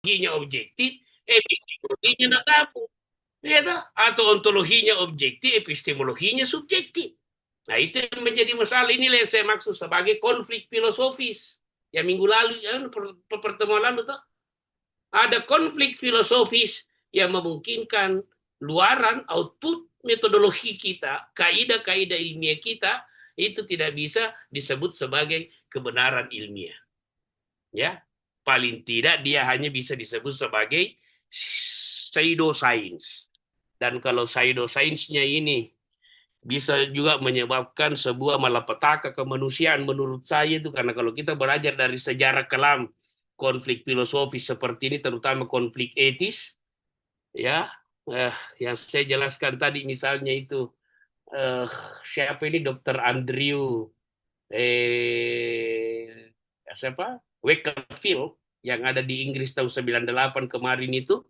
ontologinya objektif, epistemologinya nakapu. Ya toh? Atau ontologinya objektif, epistemologinya subjektif. Nah, itu yang menjadi masalah. Inilah yang saya maksud sebagai konflik filosofis. Ya minggu lalu, ya, pertemuan lalu tuh ada konflik filosofis yang memungkinkan luaran output metodologi kita, kaidah-kaidah ilmiah kita itu tidak bisa disebut sebagai kebenaran ilmiah. Ya, paling tidak dia hanya bisa disebut sebagai pseudoscience. Dan kalau pseudoscience-nya ini bisa juga menyebabkan sebuah malapetaka kemanusiaan menurut saya itu, karena kalau kita belajar dari sejarah kelam konflik filosofis seperti ini, terutama konflik etis, ya, yang saya jelaskan tadi misalnya itu, eh, siapa ini Dokter Andrew, siapa, Wakefield, yang ada di Inggris tahun 98 kemarin itu,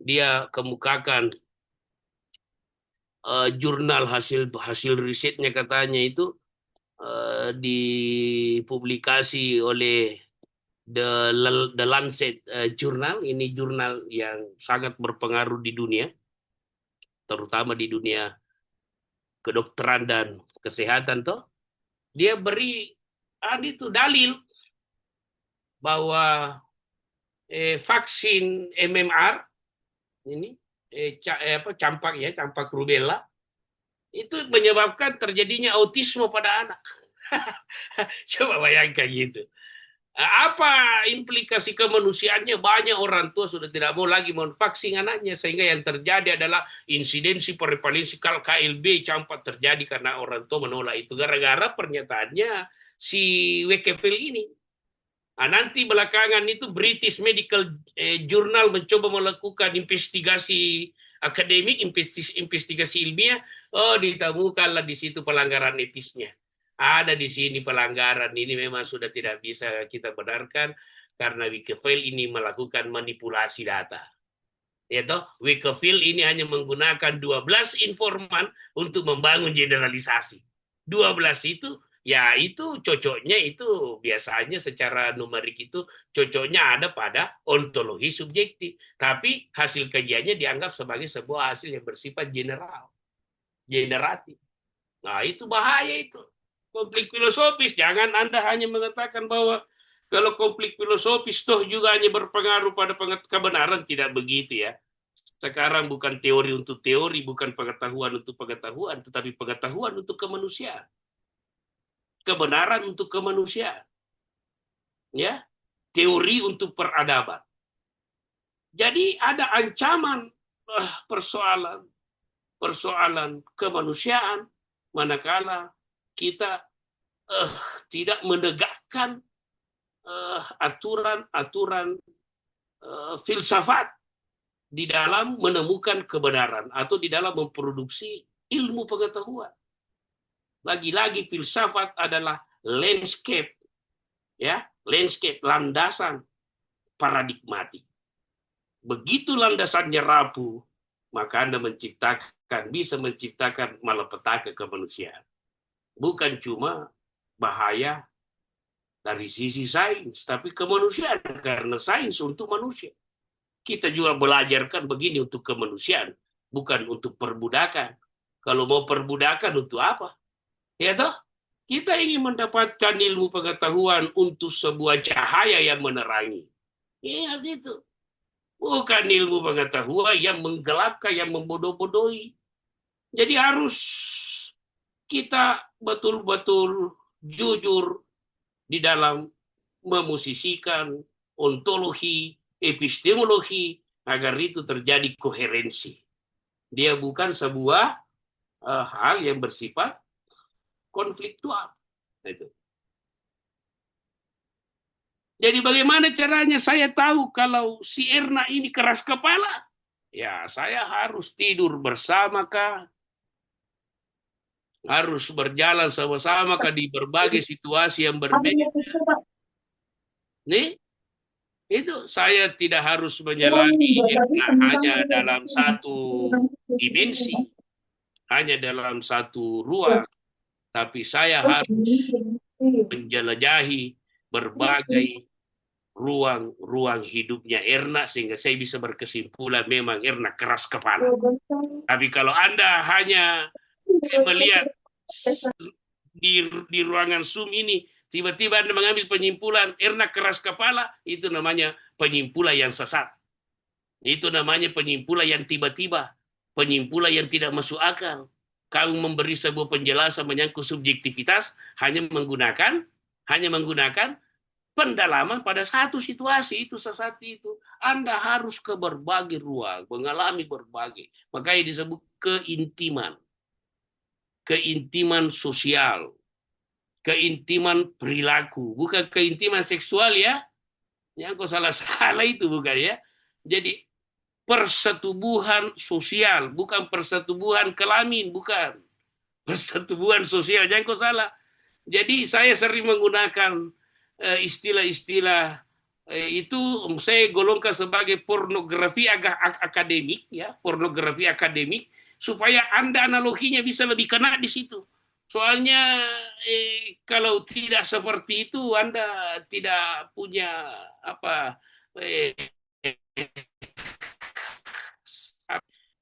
dia kemukakan jurnal hasil hasil risetnya, katanya itu dipublikasi oleh The Lancet Journal. Ini jurnal yang sangat berpengaruh di dunia, terutama di dunia kedokteran dan kesehatan toh. Dia beri itu dalil bahwa vaksin MMR ini, campak ya, campak rubella, itu menyebabkan terjadinya autisme pada anak. Coba bayangkan gitu. Apa implikasi kemanusiaannya? Banyak orang tua sudah tidak mau lagi memvaksin anaknya, sehingga yang terjadi adalah insidensi prevalensi KLB campak terjadi karena orang tua menolak itu, gara-gara pernyataannya si Wakefield ini. Nah, nanti belakangan itu British Medical Journal mencoba melakukan investigasi akademik, investigasi ilmiah. Oh, ditemukanlah di situ pelanggaran etisnya. Ada di sini pelanggaran ini, memang sudah tidak bisa kita benarkan karena Wikifield ini melakukan manipulasi data. Ya toh, Wikifield ini hanya menggunakan 12 informan untuk membangun generalisasi. 12 itu, ya itu cocoknya itu biasanya secara numerik itu cocoknya ada pada ontologi subjektif. Tapi hasil kajiannya dianggap sebagai sebuah hasil yang bersifat general, generatif. Nah, itu bahaya itu. Konflik filosofis. Jangan Anda hanya mengatakan bahwa kalau konflik filosofis toh juga hanya berpengaruh pada kebenaran. Tidak begitu ya. Sekarang bukan teori untuk teori, bukan pengetahuan untuk pengetahuan, tetapi pengetahuan untuk kemanusiaan. Kebenaran untuk kemanusiaan. Ya, teori untuk peradaban. Jadi ada ancaman persoalan persoalan kemanusiaan manakala kita tidak menegakkan aturan-aturan filsafat di dalam menemukan kebenaran atau di dalam memproduksi ilmu pengetahuan. Lagi-lagi filsafat adalah landscape, ya, landscape, landasan paradigmatik. Begitu landasannya rapuh, maka Anda bisa menciptakan malapetaka kemanusiaan. Bukan cuma bahaya dari sisi sains, tapi kemanusiaan, karena sains untuk manusia. Kita juga belajarkan begini untuk kemanusiaan, bukan untuk perbudakan. Kalau mau perbudakan untuk apa? Ya toh? Kita ingin mendapatkan ilmu pengetahuan untuk sebuah cahaya yang menerangi. Ingat itu. Bukan ilmu pengetahuan yang menggelapkan, yang membodoh-bodohi. Jadi harus kita betul-betul jujur di dalam memusisikan ontologi, epistemologi, agar itu terjadi koherensi. Dia bukan sebuah hal yang bersifat konfliktual. Itu. Jadi bagaimana caranya saya tahu kalau si Erna ini keras kepala? Ya, saya harus tidur bersama kah? Harus berjalan sama-sama kah di berbagai situasi yang berbeda? Nih, itu saya tidak harus menyelami Erna hanya dalam satu dimensi, hanya dalam satu ruang, tapi saya harus menjelajahi berbagai ruang hidupnya Erna sehingga saya bisa berkesimpulan memang Erna keras kepala. Tapi kalau Anda hanya melihat di ruangan Zoom ini, tiba-tiba Anda mengambil penyimpulan Erna keras kepala, itu namanya penyimpulan yang sesat. Itu namanya penyimpulan yang tiba-tiba, penyimpulan yang tidak masuk akal. Kamu memberi sebuah penjelasan menyangkut subjektivitas hanya menggunakan pendalaman pada satu situasi itu sesat itu. Anda harus ke berbagai ruang, mengalami berbagai. Makanya disebut keintiman. Keintiman sosial, keintiman perilaku, bukan keintiman seksual ya. Yang kok salah-salah itu bukan ya. Jadi persetubuhan sosial, bukan persetubuhan kelamin, bukan. Persetubuhan sosial, jangan kok salah. Jadi saya sering menggunakan istilah-istilah itu saya golongkan sebagai pornografi akademik ya, pornografi akademik supaya Anda analoginya bisa lebih kena di situ. Soalnya kalau tidak seperti itu Anda tidak punya apa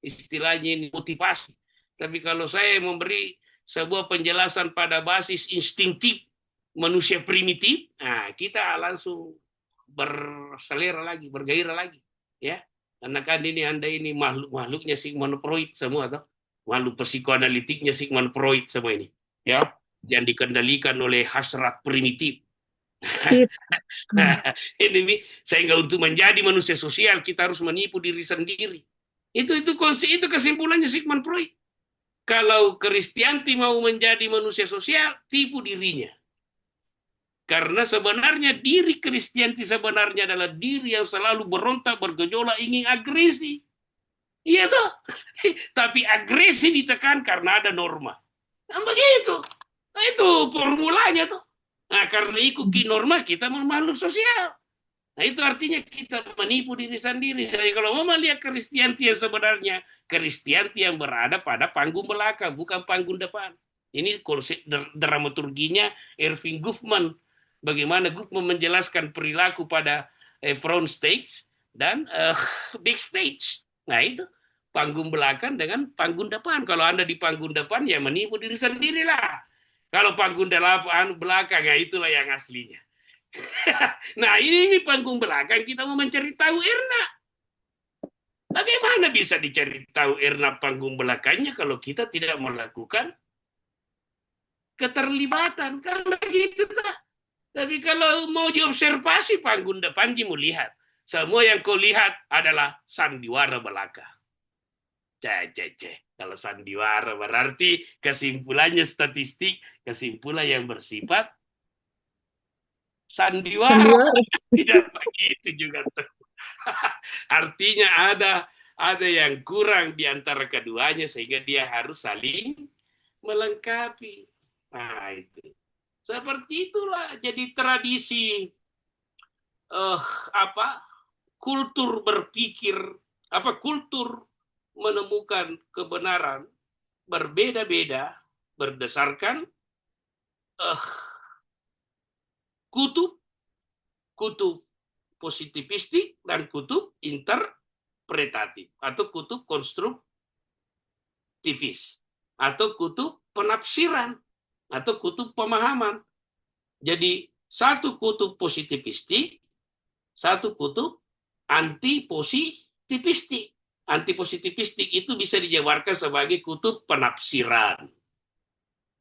istilahnya ini motivasi. Tapi kalau saya memberi sebuah penjelasan pada basis instingtif manusia primitif, nah kita langsung berselera lagi, bergairah lagi, ya. Karena kan ini Anda ini makhluknya Sigmund Freud semua, toh. Makhluk psikoanalitiknya Sigmund Freud semua ini, ya, yang dikendalikan oleh hasrat primitif. Ini sehingga untuk menjadi manusia sosial kita harus menipu diri sendiri. Itu kesimpulannya Sigmund Freud. Kalau Kristianti mau menjadi manusia sosial, tipu dirinya. Karena sebenarnya diri Kristianti sebenarnya adalah diri yang selalu berontak, bergejolak, ingin agresi. Iya toh. Tapi agresi ditekan karena ada norma. Nah, begitu. Nah, itu formulanya tuh. Nah, karena ikuti norma kita makhluk sosial. Nah, itu artinya kita menipu diri sendiri. Jadi kalau mau melihat Kristianti yang sebenarnya, Kristianti yang berada pada panggung belakang, bukan panggung depan. Ini konsep dramaturginya Irving Goffman. Bagaimana Goffman menjelaskan perilaku pada front stage dan backstage. Nah, itu panggung belakang dengan panggung depan. Kalau Anda di panggung depan, ya menipu diri sendirilah. Kalau panggung belakang, ya itulah yang aslinya. Nah, ini panggung belakang kita mau mencari tahu Erna. Bagaimana bisa dicari tahu Erna panggung belakangnya kalau kita tidak melakukan keterlibatan? Kan begitu tak? Tapi kalau mau diobservasi panggung depan, kamu lihat. Semua yang kau lihat adalah sandiwara belaka. Kalau sandiwara berarti kesimpulannya statistik, kesimpulan yang bersifat sandiwara. Tidak begitu juga. Artinya ada yang kurang di antara keduanya sehingga dia harus saling melengkapi. Nah, itu. Seperti itulah jadi tradisi apa kultur berpikir kultur menemukan kebenaran berbeda-beda berdasarkan kutub positivistik dan kutub interpretatif atau kutub konstruktivis atau kutub penafsiran atau kutub pemahaman. Jadi satu kutub positivistik, satu kutub antipositivistik. Antipositivistik itu bisa dijabarkan sebagai kutub penafsiran,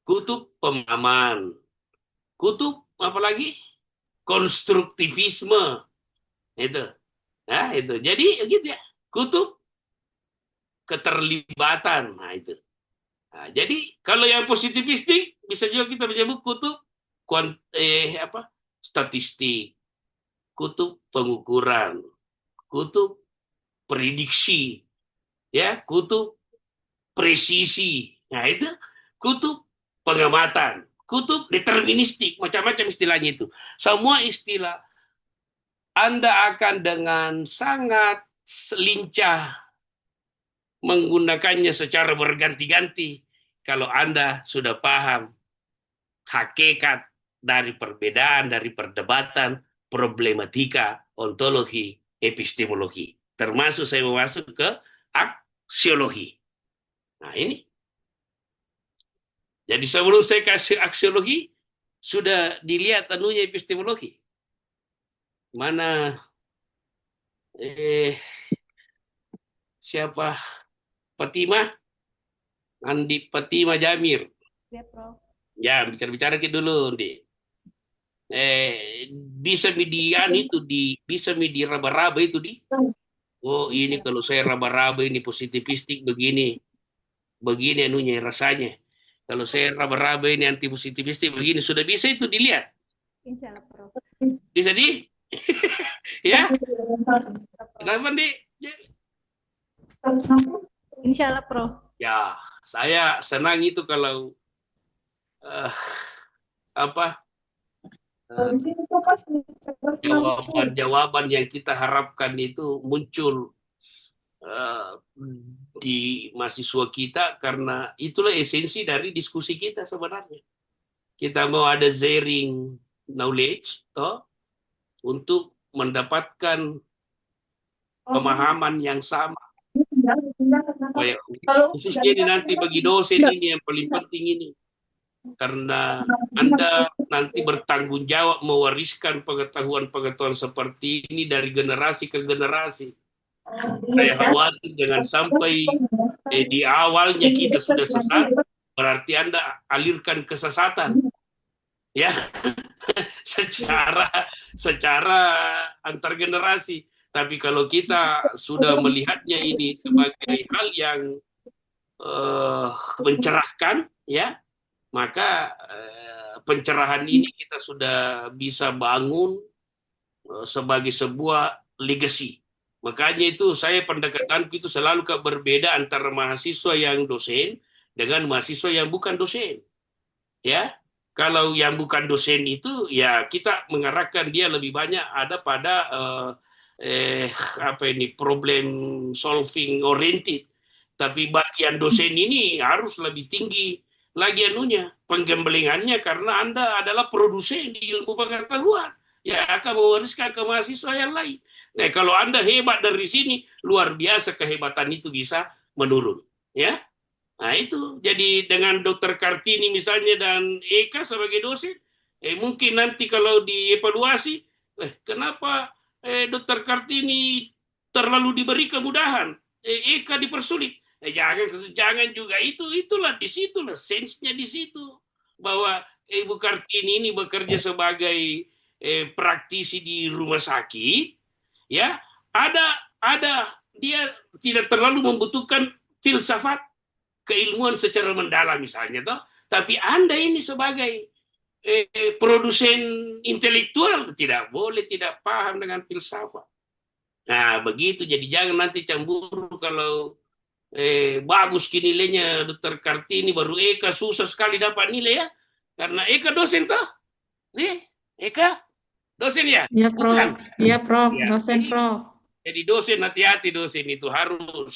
kutub pemahaman, kutub apa lagi? Konstruktivisme. Itu. Nah, itu. Jadi gitu ya. Kutub keterlibatan. Nah, itu. Nah, jadi kalau yang positivistik bisa juga kita menyebut kutub statistik, kutub pengukuran, kutub prediksi, ya, kutub presisi. Nah, itu kutub pengamatan, kutub deterministik, macam-macam istilahnya itu. Semua istilah Anda akan dengan sangat lincah menggunakannya secara berganti-ganti kalau Anda sudah paham hakikat dari perbedaan, dari perdebatan problematika, ontologi, epistemologi. Termasuk saya mau masuk ke aksiologi. Nah ini. Jadi sebelum saya kasih aksiologi, sudah dilihat anunya epistemologi. Mana siapa Fatimah? Andi Fatimah Jamir. Ya, Prof. Ya, bicara-bicara kita dulu, Andi. Bisa median itu bisa medi raba-raba itu di. Oh, ini kalau saya raba-raba ini positivistik begini. Begini anunya rasanya. Kalau saya raba-raba ini anti positivistik begini, sudah bisa itu dilihat. Insya Allah, Prof. Bisa di? Ya? Kenapa, Di? Insya Allah, Prof. Ya, saya senang itu kalau apa jawaban-jawaban yang kita harapkan itu muncul di mahasiswa kita, karena itulah esensi dari diskusi kita sebenarnya. Kita mau ada sharing knowledge toh, untuk mendapatkan pemahaman yang sama. Khususnya ini nanti bagi dosen ini yang paling penting ini. Karena Anda nanti bertanggung jawab mewariskan pengetahuan-pengetahuan seperti ini dari generasi ke generasi. Saya khawatir jangan sampai di awalnya kita sudah sesat, berarti Anda alirkan kesesatan. Ya, secara antar generasi. Tapi kalau kita sudah melihatnya ini sebagai hal yang mencerahkan, ya, maka pencerahan ini kita sudah bisa bangun sebagai sebuah legacy. Makanya itu saya pendekatanku itu selalu berbeda antara mahasiswa yang dosen dengan mahasiswa yang bukan dosen. Ya, kalau yang bukan dosen itu ya kita mengarahkan dia lebih banyak ada pada apa ini problem solving oriented. Tapi bagian dosen ini harus lebih tinggi lagi anunya penggembelingannya, karena Anda adalah produsen di ilmu pengetahuan yang akan mewariskan ke mahasiswa yang lain. Nah, kalau Anda hebat dari sini, luar biasa kehebatan itu bisa menurun, ya. Nah, itu jadi dengan Dokter Kartini misalnya dan Eka sebagai dosen, mungkin nanti kalau dievaluasi, kenapa Dokter Kartini terlalu diberi kemudahan, Eka dipersulit. Jangan juga itulah disitulah sense-nya di situ, bahwa Ibu Kartini ini bekerja sebagai praktisi di rumah sakit, ya, ada dia tidak terlalu membutuhkan filsafat keilmuan secara mendalam misalnya toh, tapi Anda ini sebagai produsen intelektual tidak boleh tidak paham dengan filsafat. Nah, begitu, jadi jangan nanti cemburu kalau bagus nilainya Dokter Kartini baru Eka susah sekali dapat nilai, ya, karena Eka dosen toh. Eka dosen ya? Ya, Prof. Bukan. Iya, Prof. Ya, Dosen, Prof. jadi dosen, hati-hati, dosen itu harus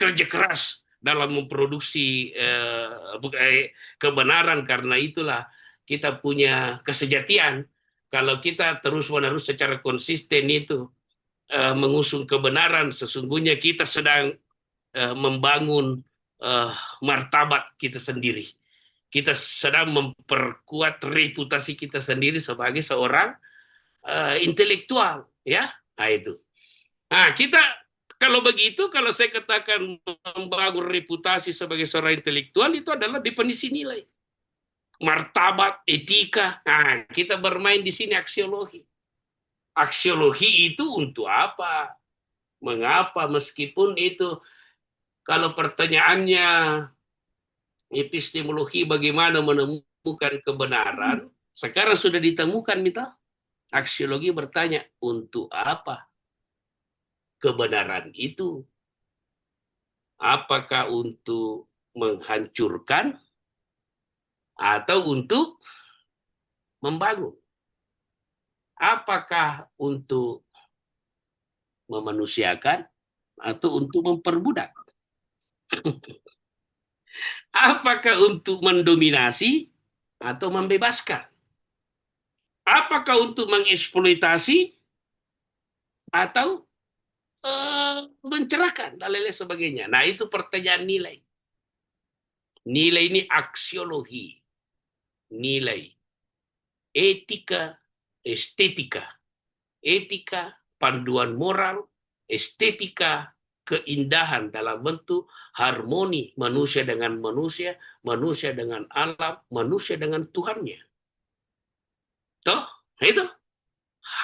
kerja keras dalam memproduksi kebenaran, karena itulah kita punya kesejatian. Kalau kita terus-menerus secara konsisten itu mengusung kebenaran, sesungguhnya kita sedang membangun martabat kita sendiri. Kita sedang memperkuat reputasi kita sendiri sebagai seorang intelektual, ya. Nah, itu. Nah, kita kalau begitu, kalau saya katakan membangun reputasi sebagai seorang intelektual, itu adalah definisi nilai, martabat, etika. Nah, kita bermain di sini aksiologi. Aksiologi itu untuk apa? Mengapa? Meskipun itu, kalau pertanyaannya epistemologi bagaimana menemukan kebenaran, sekarang sudah ditemukan, minta. Aksiologi bertanya, untuk apa kebenaran itu? Apakah untuk menghancurkan atau untuk membangun? Apakah untuk memanusiakan atau untuk memperbudak? Apakah untuk mendominasi atau membebaskan? Apakah untuk mengeksploitasi atau mencerahkan dan lain sebagainya. Nah, itu pertanyaan nilai. Nilai ini aksiologi, nilai, etika, estetika. Etika, panduan moral, estetika, keindahan dalam bentuk harmoni manusia dengan manusia, manusia dengan alam, manusia dengan Tuhannya. Toh, itu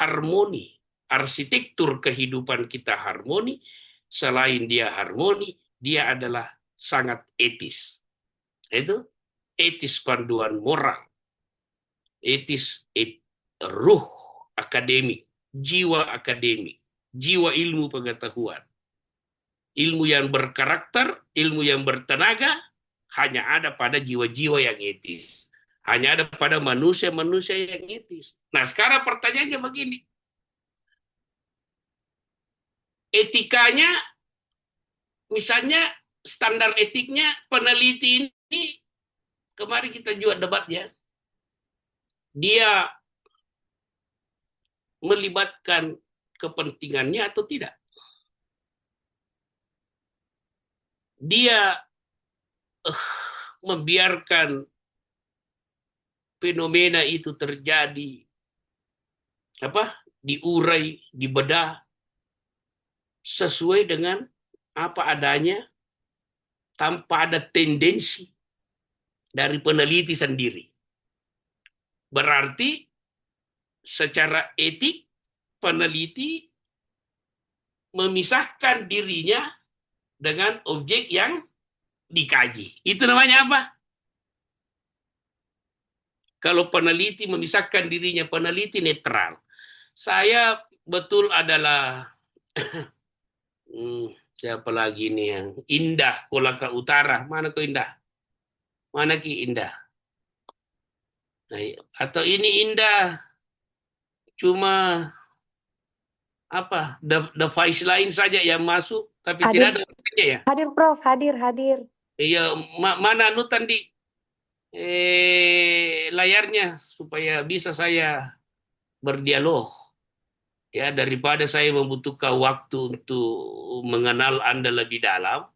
harmoni. Arsitektur kehidupan kita harmoni. Selain dia harmoni, dia adalah sangat etis. Itu etis panduan moral, etis ruh akademik, jiwa akademik, jiwa ilmu pengetahuan. Ilmu yang berkarakter, ilmu yang bertenaga, hanya ada pada jiwa-jiwa yang etis. Hanya ada pada manusia-manusia yang etis. Nah, sekarang pertanyaannya begini. Etikanya, misalnya standar etiknya peneliti ini, kemarin kita juga debat ya, dia melibatkan kepentingannya atau tidak. Dia membiarkan fenomena itu terjadi, diurai, dibedah sesuai dengan apa adanya tanpa ada tendensi dari peneliti sendiri. Berarti secara etik peneliti memisahkan dirinya dengan objek yang dikaji. Itu namanya apa? Kalau peneliti memisahkan dirinya, peneliti netral. Saya betul adalah siapa lagi nih yang Indah Kolaka Utara. Mana kok Indah? Mana Ki Indah? Nah, atau ini Indah cuma device lain saja yang masuk tapi tidak Hadir, ada orangnya ya. hadir Prof, hadir. Iya, mana nutan di layarnya supaya bisa saya berdialog ya, daripada saya membutuhkan waktu untuk mengenal Anda lebih dalam,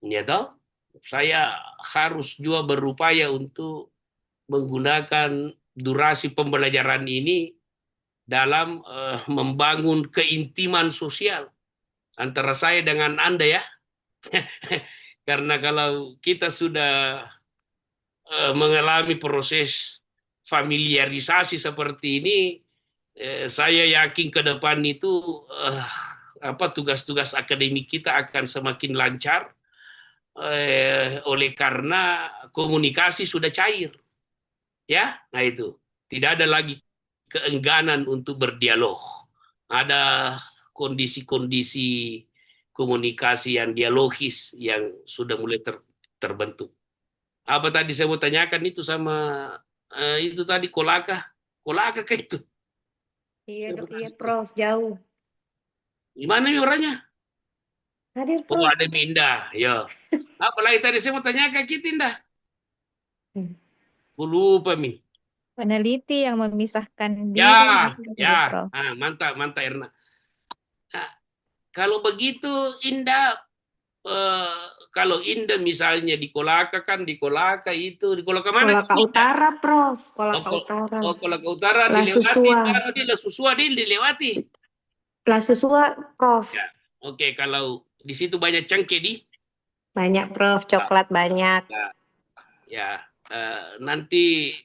ya toh. Saya harus juga berupaya untuk menggunakan durasi pembelajaran ini dalam membangun keintiman sosial antara saya dengan Anda ya. Karena kalau kita sudah mengalami proses familiarisasi seperti ini, saya yakin ke depan itu tugas-tugas akademik kita akan semakin lancar oleh karena komunikasi sudah cair. Ya, nah itu. Tidak ada lagi keengganan untuk berdialog. Ada kondisi-kondisi komunikasi yang dialogis yang sudah mulai terbentuk. Apa tadi saya mau tanyakan itu sama itu tadi Kolaka. Kolaka kayak itu. Iya dok, iya Prof, jauh. Gimana nih orangnya? Hadir Oh, Prof. ada Minda. Ya. Apalagi tadi saya mau tanyakan kita, Indah. Hmm. Aku lupa, Mi. Peneliti yang memisahkan Ya, diri ya. gitu, Prof. Mantap Erna. Nah, kalau begitu Indah, eh, kalau Indah misalnya di Kolaka kan, di Kolaka itu, di Kolaka mana? Kolaka Utara Prof, Kolaka Oh, Utara. Kolaka Utara La dilewati, Susua, kan dia Susua dia dilewati. La Susua Prof. Ya. Oke, kalau di situ banyak cengkeh di. Banyak Prof, coklat banyak. Ya, ya. Nanti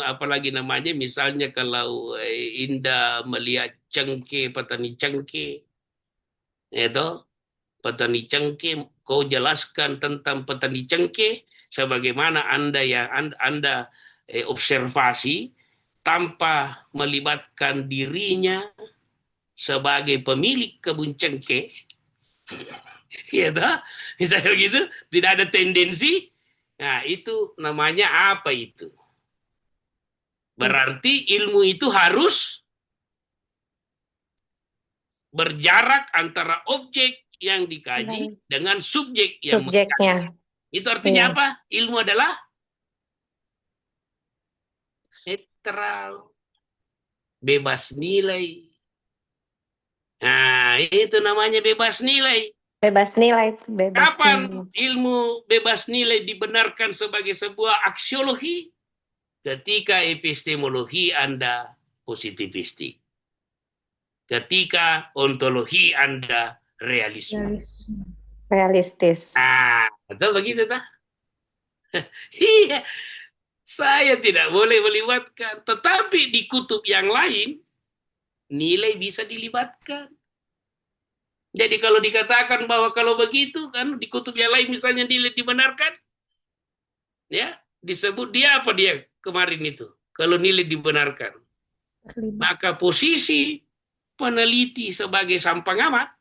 apalagi namanya misalnya kalau Indah melihat cengkeh, petani cengkeh, itu petani cengkeh, kau jelaskan tentang petani cengkeh sebagaimana Anda observasi tanpa melibatkan dirinya sebagai pemilik kebun cengkeh, ya toh? Misalnya begitu, tidak ada tendensi. Nah, itu namanya apa itu? Berarti ilmu itu harus berjarak antara objek yang dikaji dengan subjek yang mengkaji. Subjeknya. Itu artinya Iya. apa? Ilmu adalah netral, bebas nilai. Nah, itu namanya bebas nilai. Bebas nilai, bebas Kapan nilai. ilmu bebas nilai dibenarkan sebagai sebuah aksiologi? Ketika epistemologi Anda positivistik. Ketika ontologi Anda realisme. Realistis. Betul begitu, tak? Iya, saya tidak boleh melibatkan. Tetapi di kutub yang lain, nilai bisa dilibatkan. Jadi kalau dikatakan bahwa kalau begitu, kan di kutub yang lain misalnya nilai dibenarkan, ya disebut dia apa dia kemarin itu? Kalau nilai dibenarkan, maka posisi peneliti sebagai sang pengamat,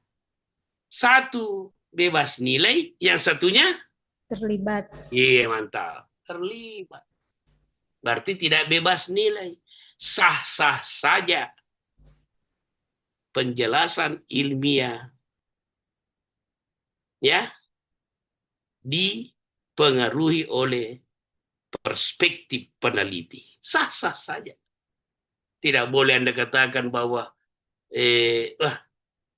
satu bebas nilai, yang satunya Terlibat. iya mantap, terlibat. Berarti tidak bebas nilai, sah-sah saja penjelasan ilmiah, ya, dipengaruhi oleh perspektif peneliti, sah-sah saja. Tidak boleh Anda katakan bahwa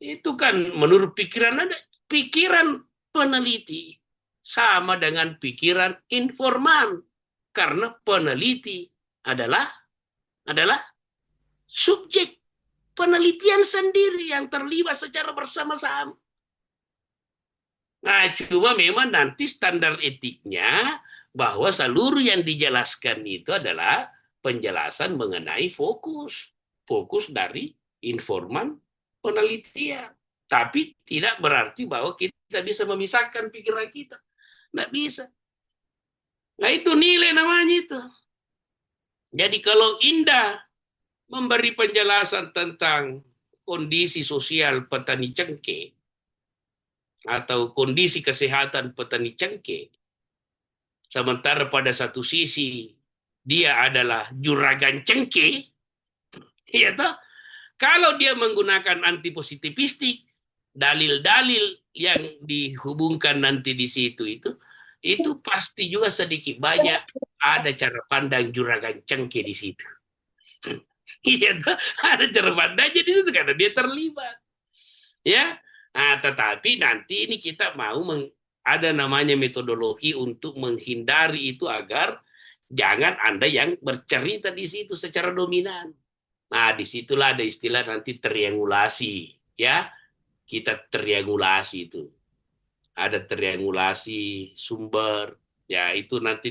itu kan menurut pikiran Anda, pikiran peneliti sama dengan pikiran informan, karena peneliti adalah subjek penelitian sendiri yang terlibat secara bersama-sama. Nah, cuma memang nanti standar etiknya bahwa seluruh yang dijelaskan itu adalah penjelasan mengenai fokus dari informan penelitian. Tapi tidak berarti bahwa kita bisa memisahkan pikiran kita. Nggak bisa. Nah, itu nilai namanya itu. Jadi kalau Indah memberi penjelasan tentang kondisi sosial petani cengkeh atau kondisi kesehatan petani cengkeh, sementara pada satu sisi dia adalah juragan cengkeh, ya toh? Kalau dia menggunakan antipositivistik, dalil-dalil yang dihubungkan nanti di situ itu pasti juga sedikit banyak ada cara pandang juragan cengkeh di situ. Iya, ada cara pandangnya di situ karena dia terlibat. Ya, tetapi nanti ini kita mau ada namanya metodologi untuk menghindari itu agar jangan Anda yang bercerita di situ secara dominan. Nah, disitulah ada istilah nanti triangulasi, ya. Kita triangulasi itu. Ada triangulasi sumber, ya itu nanti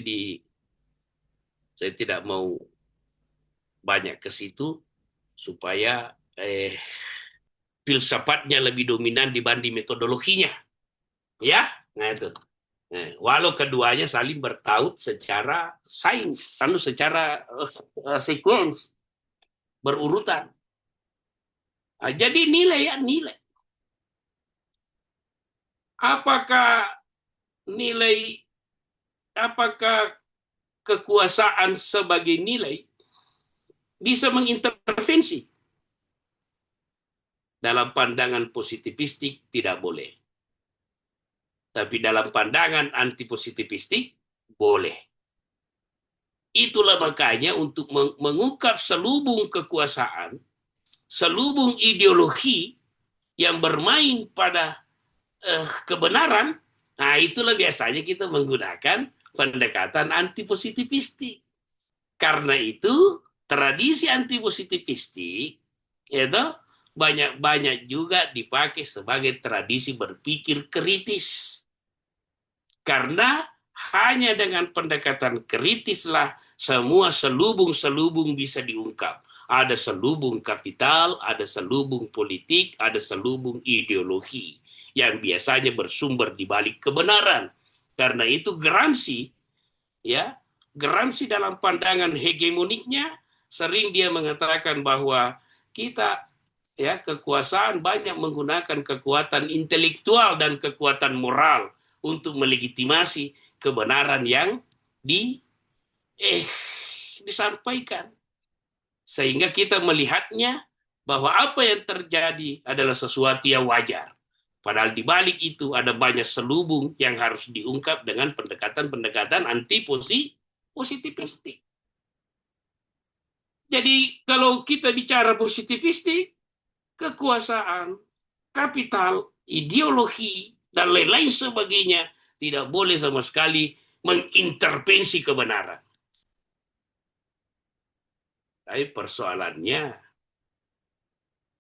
saya tidak mau banyak ke situ supaya filsafatnya lebih dominan dibanding metodologinya, ya. Nah itu. Nah, walau keduanya saling bertaut secara sains, secara sequence, berurutan. Jadi nilai. Apakah nilai, apakah kekuasaan sebagai nilai bisa mengintervensi? Dalam pandangan positivistik tidak boleh. Tapi dalam pandangan antipositivistik boleh. Itulah makanya untuk mengungkap selubung kekuasaan, selubung ideologi yang bermain pada kebenaran, nah itulah biasanya kita menggunakan pendekatan antipositivistik. Karena itu tradisi antipositivistik itu banyak juga dipakai sebagai tradisi berpikir kritis. Karena hanya dengan pendekatan kritislah semua selubung-selubung bisa diungkap. Ada selubung kapital, ada selubung politik, ada selubung ideologi yang biasanya bersumber di balik kebenaran. Karena itu Gramsci, ya, Gramsci dalam pandangan hegemoniknya sering dia mengatakan bahwa kita, ya, kekuasaan banyak menggunakan kekuatan intelektual dan kekuatan moral untuk melegitimasi kebenaran yang disampaikan. Sehingga kita melihatnya bahwa apa yang terjadi adalah sesuatu yang wajar. Padahal di balik itu ada banyak selubung yang harus diungkap dengan pendekatan-pendekatan anti-positivistik. Jadi kalau kita bicara positivistik, kekuasaan, kapital, ideologi, dan lain-lain sebagainya tidak boleh sama sekali mengintervensi kebenaran. Tapi persoalannya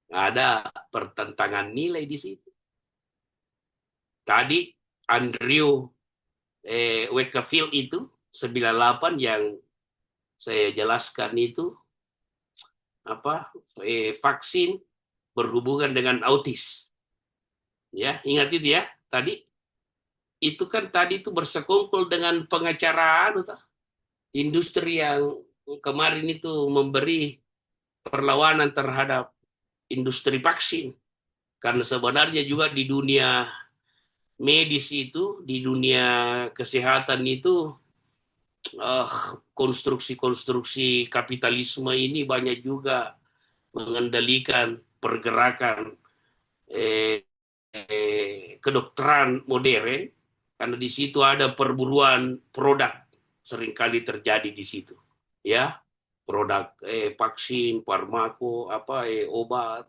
ada pertentangan nilai di situ. Tadi Andrew Wakefield itu 98 yang saya jelaskan itu vaksin berhubungan dengan autis. Ya, ingat itu ya. Tadi itu bersekongkol dengan pengacara industri yang kemarin itu memberi perlawanan terhadap industri vaksin. Karena sebenarnya juga di dunia medis itu, di dunia kesehatan itu, konstruksi-konstruksi kapitalisme ini banyak juga mengendalikan pergerakan kedokteran modern, karena di situ ada perburuan produk seringkali terjadi di situ, ya, produk vaksin, farmako, obat,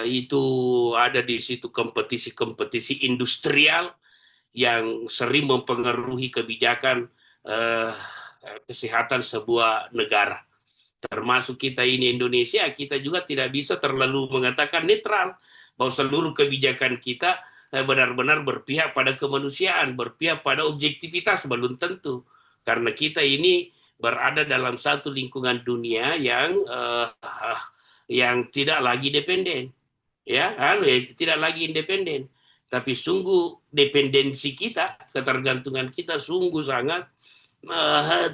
itu ada di situ kompetisi-kompetisi industrial yang sering mempengaruhi kebijakan kesehatan sebuah negara. Termasuk kita ini Indonesia, kita juga tidak bisa terlalu mengatakan netral bahwa seluruh kebijakan kita benar-benar berpihak pada kemanusiaan, berpihak pada objektivitas, belum tentu. Karena kita ini berada dalam satu lingkungan dunia yang tidak lagi dependen, ya, tidak lagi independen. Tapi sungguh dependensi kita, ketergantungan kita sungguh sangat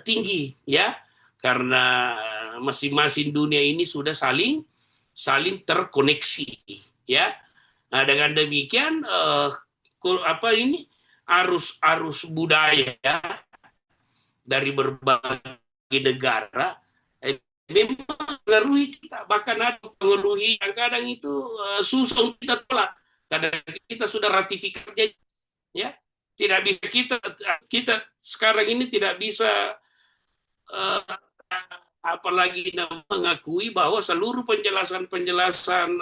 tinggi, ya, karena masing-masing dunia ini sudah saling terkoneksi, ya. Nah, dengan demikian arus budaya dari berbagai negara memang mengaruhi kita, bahkan ada pengaruhi yang kadang itu susah kita tolak karena kita sudah ratifikasi, ya. Tidak bisa kita sekarang ini tidak bisa uh, apalagi mengakui bahwa seluruh penjelasan-penjelasan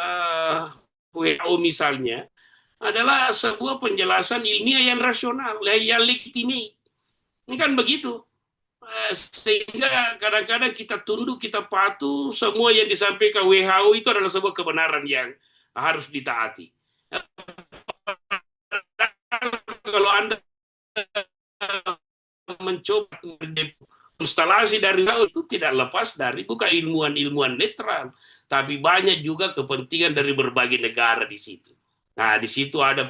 WHO misalnya adalah sebuah penjelasan ilmiah yang rasional, yang legitimate. Ini kan begitu. Sehingga kadang-kadang kita tunduk, kita patuh, semua yang disampaikan WHO itu adalah sebuah kebenaran yang harus ditaati. Kalau Anda mencoba instalasi dari laut itu tidak lepas dari bukan ilmuwan-ilmuwan netral, tapi banyak juga kepentingan dari berbagai negara di situ. Nah, di situ ada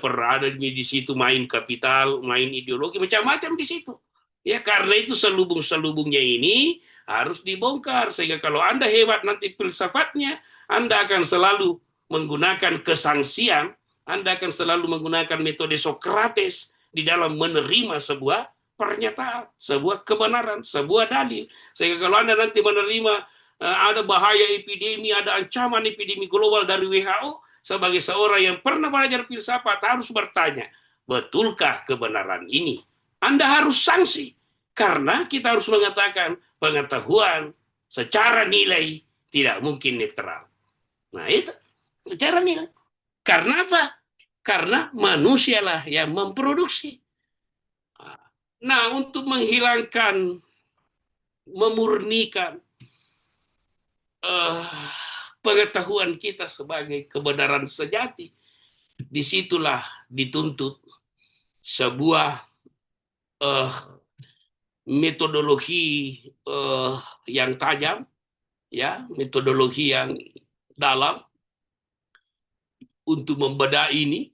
di situ main kapital, main ideologi, macam-macam di situ. Ya, karena itu selubung-selubungnya ini harus dibongkar sehingga kalau Anda hebat nanti filsafatnya, Anda akan selalu menggunakan kesangsian, Anda akan selalu menggunakan metode Sokrates di dalam menerima sebuah pernyataan, sebuah kebenaran, sebuah dalil. Sehingga kalau Anda nanti menerima ada bahaya epidemi, ada ancaman epidemi global dari WHO, sebagai seorang yang pernah belajar filsafat harus bertanya, betulkah kebenaran ini? Anda harus sanksi, karena kita harus mengatakan pengetahuan secara nilai tidak mungkin netral. Nah itu, secara nilai. Karena apa? Karena manusialah yang memproduksi. Nah, untuk menghilangkan, memurnikan pengetahuan kita sebagai kebenaran sejati, disitulah dituntut sebuah metodologi yang tajam, ya, metodologi yang dalam untuk membedah ini,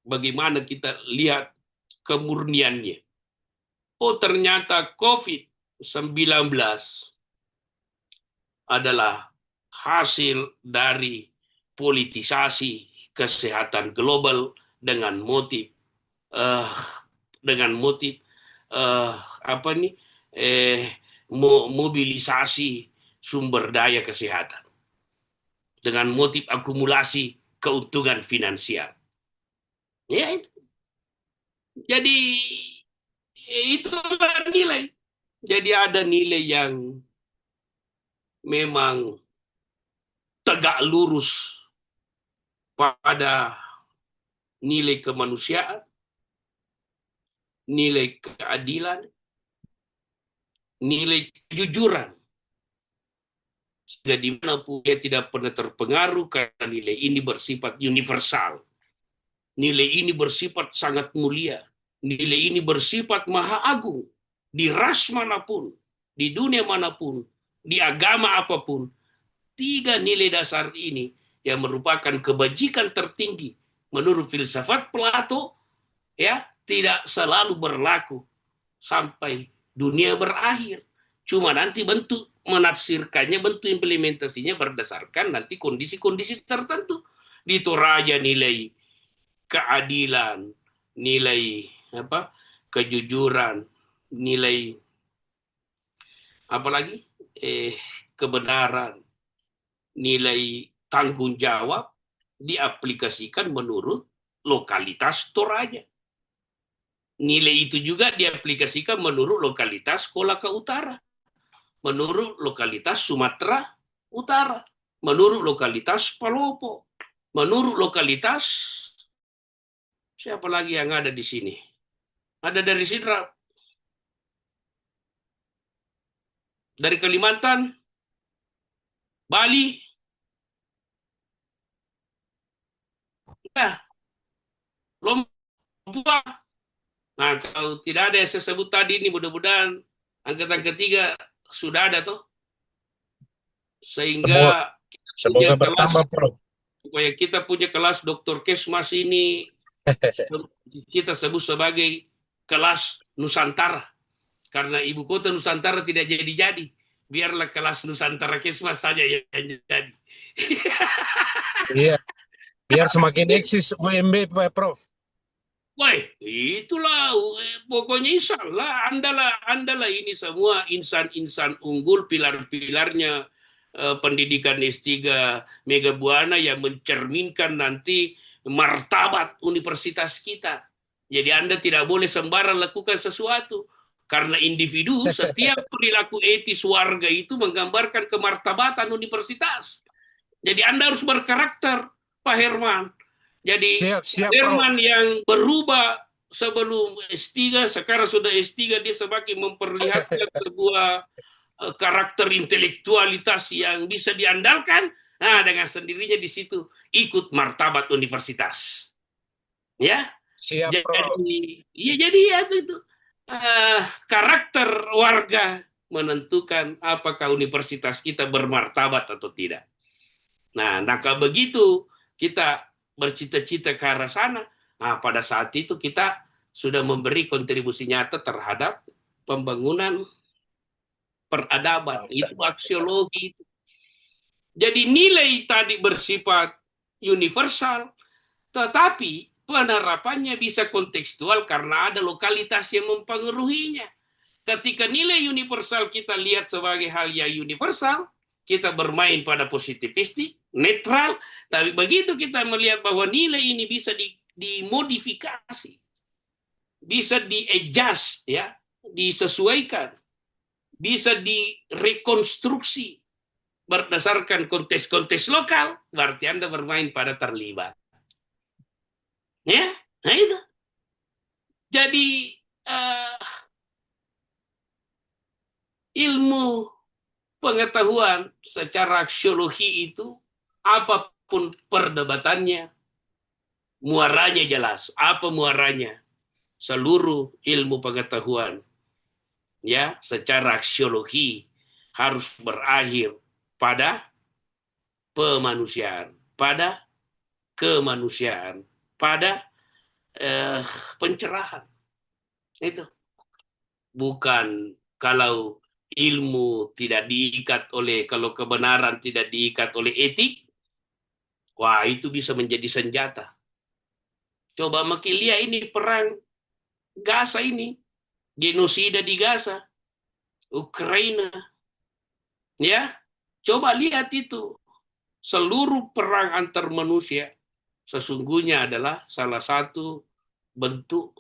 bagaimana kita lihat kemurniannya. Oh, ternyata COVID-19 adalah hasil dari politisasi kesehatan global dengan motif mobilisasi sumber daya kesehatan dengan motif akumulasi keuntungan finansial. Ya itu. Jadi itulah nilai. Jadi ada nilai yang memang tegak lurus pada nilai kemanusiaan, nilai keadilan, nilai kejujuran. Sehingga dimanapun dia tidak pernah terpengaruh karena nilai ini bersifat universal. Nilai ini bersifat sangat mulia. Nilai ini bersifat maha agung. Di ras manapun, di dunia manapun, di agama apapun. 3 nilai dasar ini yang merupakan kebajikan tertinggi menurut filsafat Plato, ya, tidak selalu berlaku sampai dunia berakhir. Cuma nanti bentuk menafsirkannya, bentuk implementasinya berdasarkan nanti kondisi-kondisi tertentu. Di Toraja nilai keadilan, nilai kejujuran, nilai apalagi kebenaran, nilai tanggung jawab diaplikasikan menurut lokalitas Toraja. Nilai itu juga diaplikasikan menurut lokalitas Kolaka Utara, menurut lokalitas Sumatera Utara, menurut lokalitas Palopo, menurut lokalitas siapa lagi yang ada di sini? Ada dari Sidrap, dari Kalimantan, Bali, nah, Lombok. Nah, kalau tidak ada yang saya sebut tadi ini, mudah-mudahan angkatan ketiga sudah ada tuh, Semoga, sehingga semoga punya kelas, bertambah, Prof. supaya kita punya kelas Dr. Kesmas ini kita sebut sebagai kelas Nusantara, karena ibu kota Nusantara tidak jadi-jadi, biarlah kelas Nusantara Kesmas saja yang jadi. Iya, biar semakin eksis UMB, Pak Prof. Wah, itulah pokoknya insyaallah andalah ini semua insan-insan unggul, pilar-pilarnya pendidikan S3 Mega Buana yang mencerminkan nanti martabat universitas kita. Jadi Anda tidak boleh sembarang lakukan sesuatu. Karena individu, setiap perilaku etis warga itu menggambarkan kemartabatan universitas. Jadi Anda harus berkarakter, Pak Herman. Jadi Siap, Herman Prof. yang berubah sebelum S3, sekarang sudah S3, dia semakin memperlihatkan sebuah karakter intelektualitas yang bisa diandalkan. Nah, dengan sendirinya di situ ikut martabat universitas. Ya, Siap, Prof. jadi itu karakter warga menentukan apakah universitas kita bermartabat atau tidak. Nah, kalau begitu kita bercita-cita ke arah sana, nah pada saat itu kita sudah memberi kontribusi nyata terhadap pembangunan peradaban, itu aksiologi itu. Jadi nilai tadi bersifat universal, tetapi penerapannya bisa kontekstual karena ada lokalitas yang mempengaruhinya. Ketika nilai universal kita lihat sebagai hal yang universal, kita bermain pada positivistik, netral, tapi begitu kita melihat bahwa nilai ini bisa dimodifikasi, bisa di-adjust, ya, disesuaikan, bisa direkonstruksi berdasarkan konteks-konteks lokal, berarti Anda bermain pada terlibat. Ya, nah itu. Jadi ilmu pengetahuan secara aksiologi itu apapun perdebatannya, muaranya jelas. Apa muaranya? Seluruh ilmu pengetahuan, ya, secara aksiologi harus berakhir pada pemanusiaan, pada kemanusiaan, pada pencerahan. Itu bukan kalau ilmu tidak diikat oleh, kalau kebenaran tidak diikat oleh etik, wah itu bisa menjadi senjata. Coba makin lihat ini perang Gaza ini, genosida di Gaza, Ukraina, ya, coba lihat itu. Seluruh perang antar manusia sesungguhnya adalah salah satu bentuk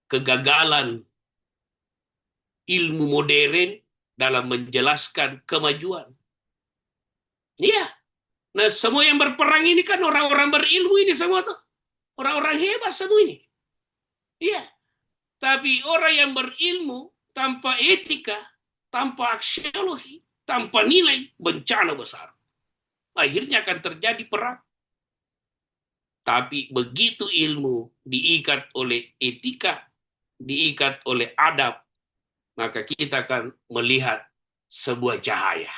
kegagalan ilmu modern dalam menjelaskan kemajuan. Iya. Nah, semua yang berperang ini kan orang-orang berilmu ini semua tuh. Orang-orang hebat semua ini. Iya. Tapi orang yang berilmu tanpa etika, tanpa aksiologi, tanpa nilai, bencana besar. Akhirnya akan terjadi perang. Tapi begitu ilmu diikat oleh etika, diikat oleh adab, maka kita akan melihat sebuah cahaya.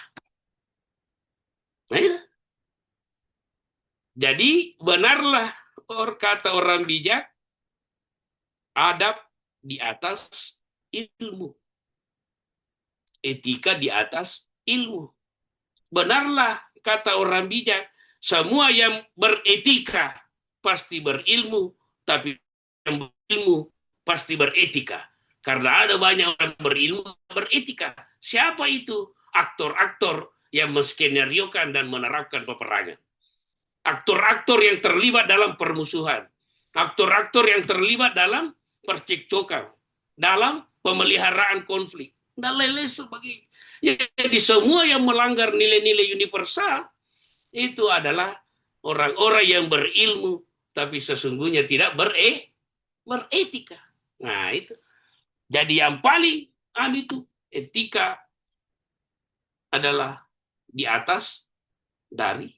Nah, jadi benarlah kata orang bijak, adab di atas ilmu, etika di atas ilmu. Benarlah kata orang bijak, semua yang beretika pasti berilmu, tapi yang berilmu pasti beretika. Karena ada banyak orang berilmu beretika. Siapa itu? Aktor-aktor yang menskenariokan dan menerapkan peperangan. Aktor-aktor yang terlibat dalam permusuhan. Aktor-aktor yang terlibat dalam percekcokan. Dalam pemeliharaan konflik. Dan lain-lain sebagainya. Jadi semua yang melanggar nilai-nilai universal itu adalah orang-orang yang berilmu tapi sesungguhnya tidak beretika. Nah, itu. Jadi yang paling itu etika adalah di atas dari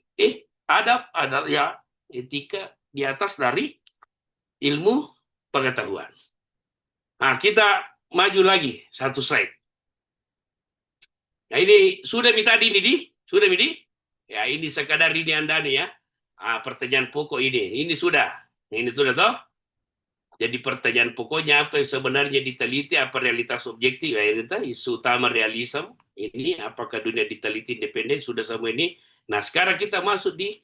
adab adalah ya etika di atas dari ilmu pengetahuan. Nah, kita maju lagi satu slide. Nah, ini sudah tadi ini sudah ini. Ya, ini sekadar ini Anda nih ya. Pertanyaan pokok ini sudah. Ini sudah toh. Jadi pertanyaan pokoknya apa yang sebenarnya diteliti, apa realitas objektif, ya itu isu utama realisme ini, apakah dunia diteliti independen, sudah semua ini. Nah, sekarang kita masuk di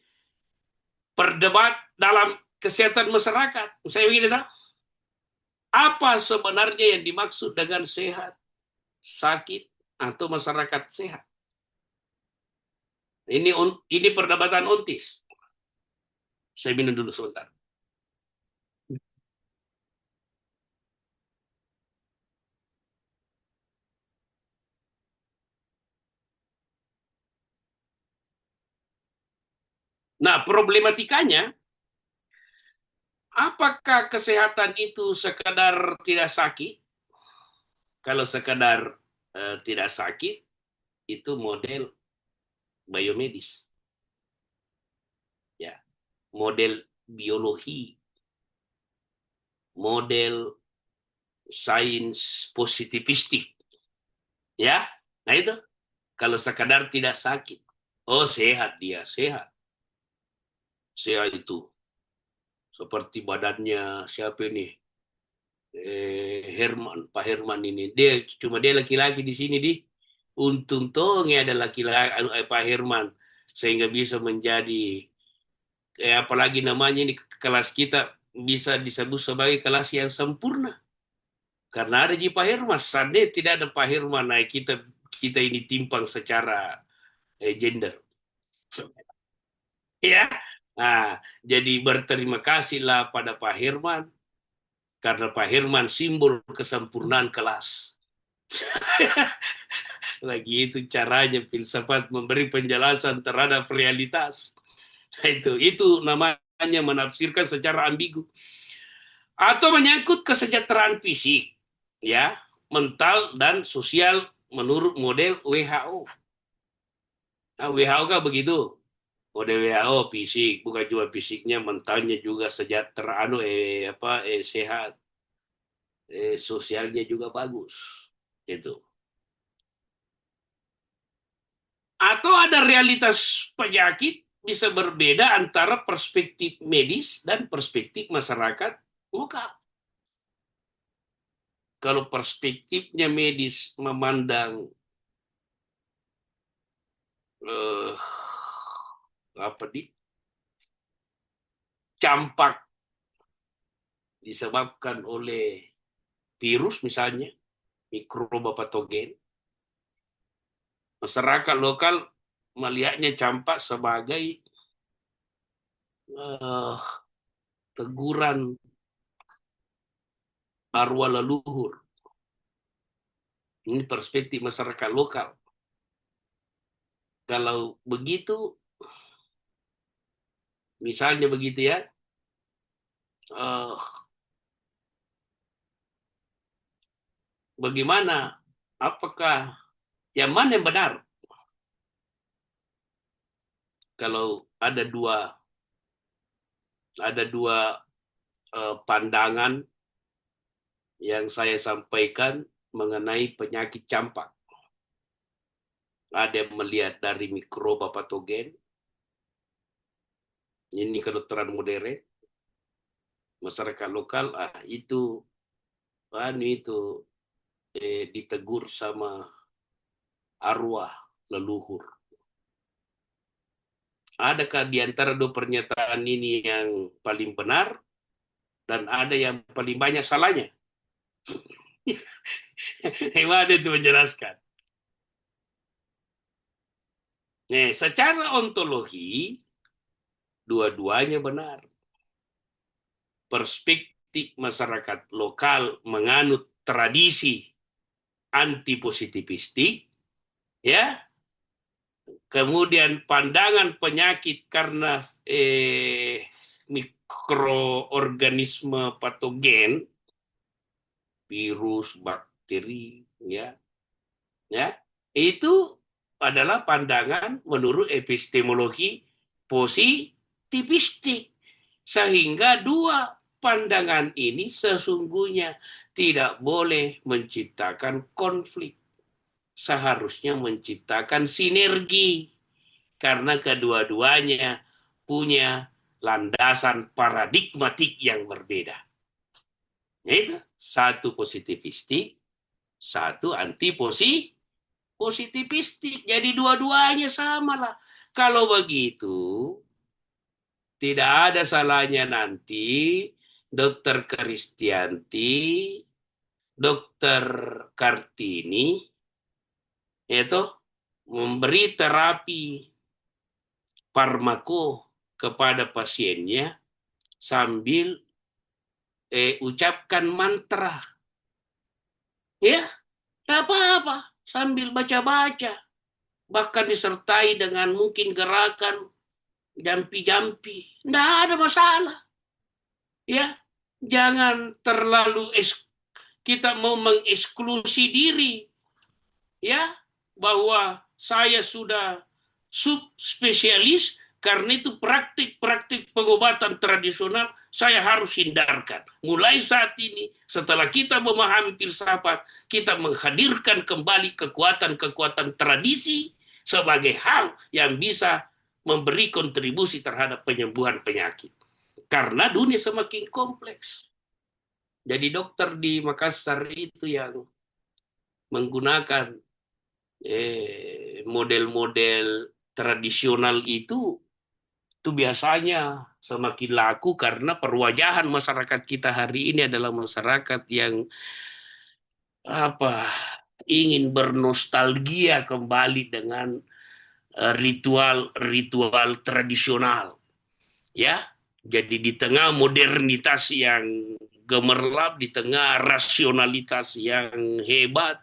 perdebat dalam kesehatan masyarakat. Saya begini tahu. Apa sebenarnya yang dimaksud dengan sehat, sakit, atau masyarakat sehat? Ini perdebatan ontis. Saya minum dulu sebentar. Nah, problematikanya, apakah kesehatan itu sekadar tidak sakit? Kalau sekadar tidak sakit, itu model biomedis. Ya, model biologi, model sains positivistik. Ya, nah itu. Kalau sekadar tidak sakit. Oh, sehat dia, sehat. Sehat itu. Seperti badannya siapa ini? Pak Herman ini. Dia laki-laki di sini untung tongnya ada laki-laki Pak Herman sehingga bisa menjadi apalagi namanya ini kelas kita bisa disebut sebagai kelas yang sempurna. Karena ada Pak Herman, seandainya tidak ada Pak Herman, nah kita ini timpang secara gender. Ya. Nah, jadi berterima kasihlah pada Pak Herman karena Pak Herman simbol kesempurnaan kelas. Lagi itu caranya filsafat memberi penjelasan terhadap realitas. Nah, itu namanya menafsirkan secara ambigu. Atau menyangkut kesejahteraan fisik, ya, mental dan sosial menurut model WHO. Nah, WHO kan begitu. Model WHO fisik, bukan cuma fisiknya, mentalnya juga sejahtera, sehat, sosialnya juga bagus, itu. Atau ada realitas penyakit bisa berbeda antara perspektif medis dan perspektif masyarakat lokal. Kalau perspektifnya medis memandang campak disebabkan oleh virus misalnya, mikroba patogen, masyarakat lokal melihatnya campak sebagai teguran arwah leluhur. Ini perspektif masyarakat lokal. Kalau begitu, misalnya begitu ya, bagaimana, apakah yang mana yang benar? Kalau ada dua pandangan yang saya sampaikan mengenai penyakit campak. Ada yang melihat dari mikroba patogen, ini kedokteran modern, masyarakat lokal itu ditegur sama arwah leluhur. Adakah di antara dua pernyataan ini yang paling benar dan ada yang paling banyak salahnya? Gimana itu menjelaskan? Nih, secara ontologi, dua-duanya benar. Perspektif masyarakat lokal menganut tradisi anti-positivistik, ya. Kemudian pandangan penyakit karena mikroorganisme patogen, virus, bakteri, ya, itu adalah pandangan menurut epistemologi positivistik. Sehingga dua pandangan ini sesungguhnya tidak boleh menciptakan konflik. Seharusnya menciptakan sinergi. Karena kedua-duanya punya landasan paradigmatik yang berbeda. Yaitu satu positivistik, satu anti-positivistik. Jadi dua-duanya sama lah. Kalau begitu, tidak ada salahnya nanti Dokter Kristianti, Dokter Kartini, itu memberi terapi farmako kepada pasiennya sambil ucapkan mantra. Ya, tidak apa-apa. Sambil baca-baca. Bahkan disertai dengan mungkin gerakan jampi-jampi. Tidak ada masalah. Ya, jangan terlalu kita mau mengeksklusi diri. Ya, bahwa saya sudah subspesialis, karena itu praktik-praktik pengobatan tradisional saya harus hindarkan. Mulai saat ini, setelah kita memahami filsafat, kita menghadirkan kembali kekuatan-kekuatan tradisi sebagai hal yang bisa memberi kontribusi terhadap penyembuhan penyakit. Karena dunia semakin kompleks. Jadi dokter di Makassar itu yang menggunakan model-model tradisional itu biasanya semakin laku karena perwajahan masyarakat kita hari ini adalah masyarakat yang ingin bernostalgia kembali dengan ritual-ritual tradisional. Ya, jadi di tengah modernitas yang gemerlap, di tengah rasionalitas yang hebat,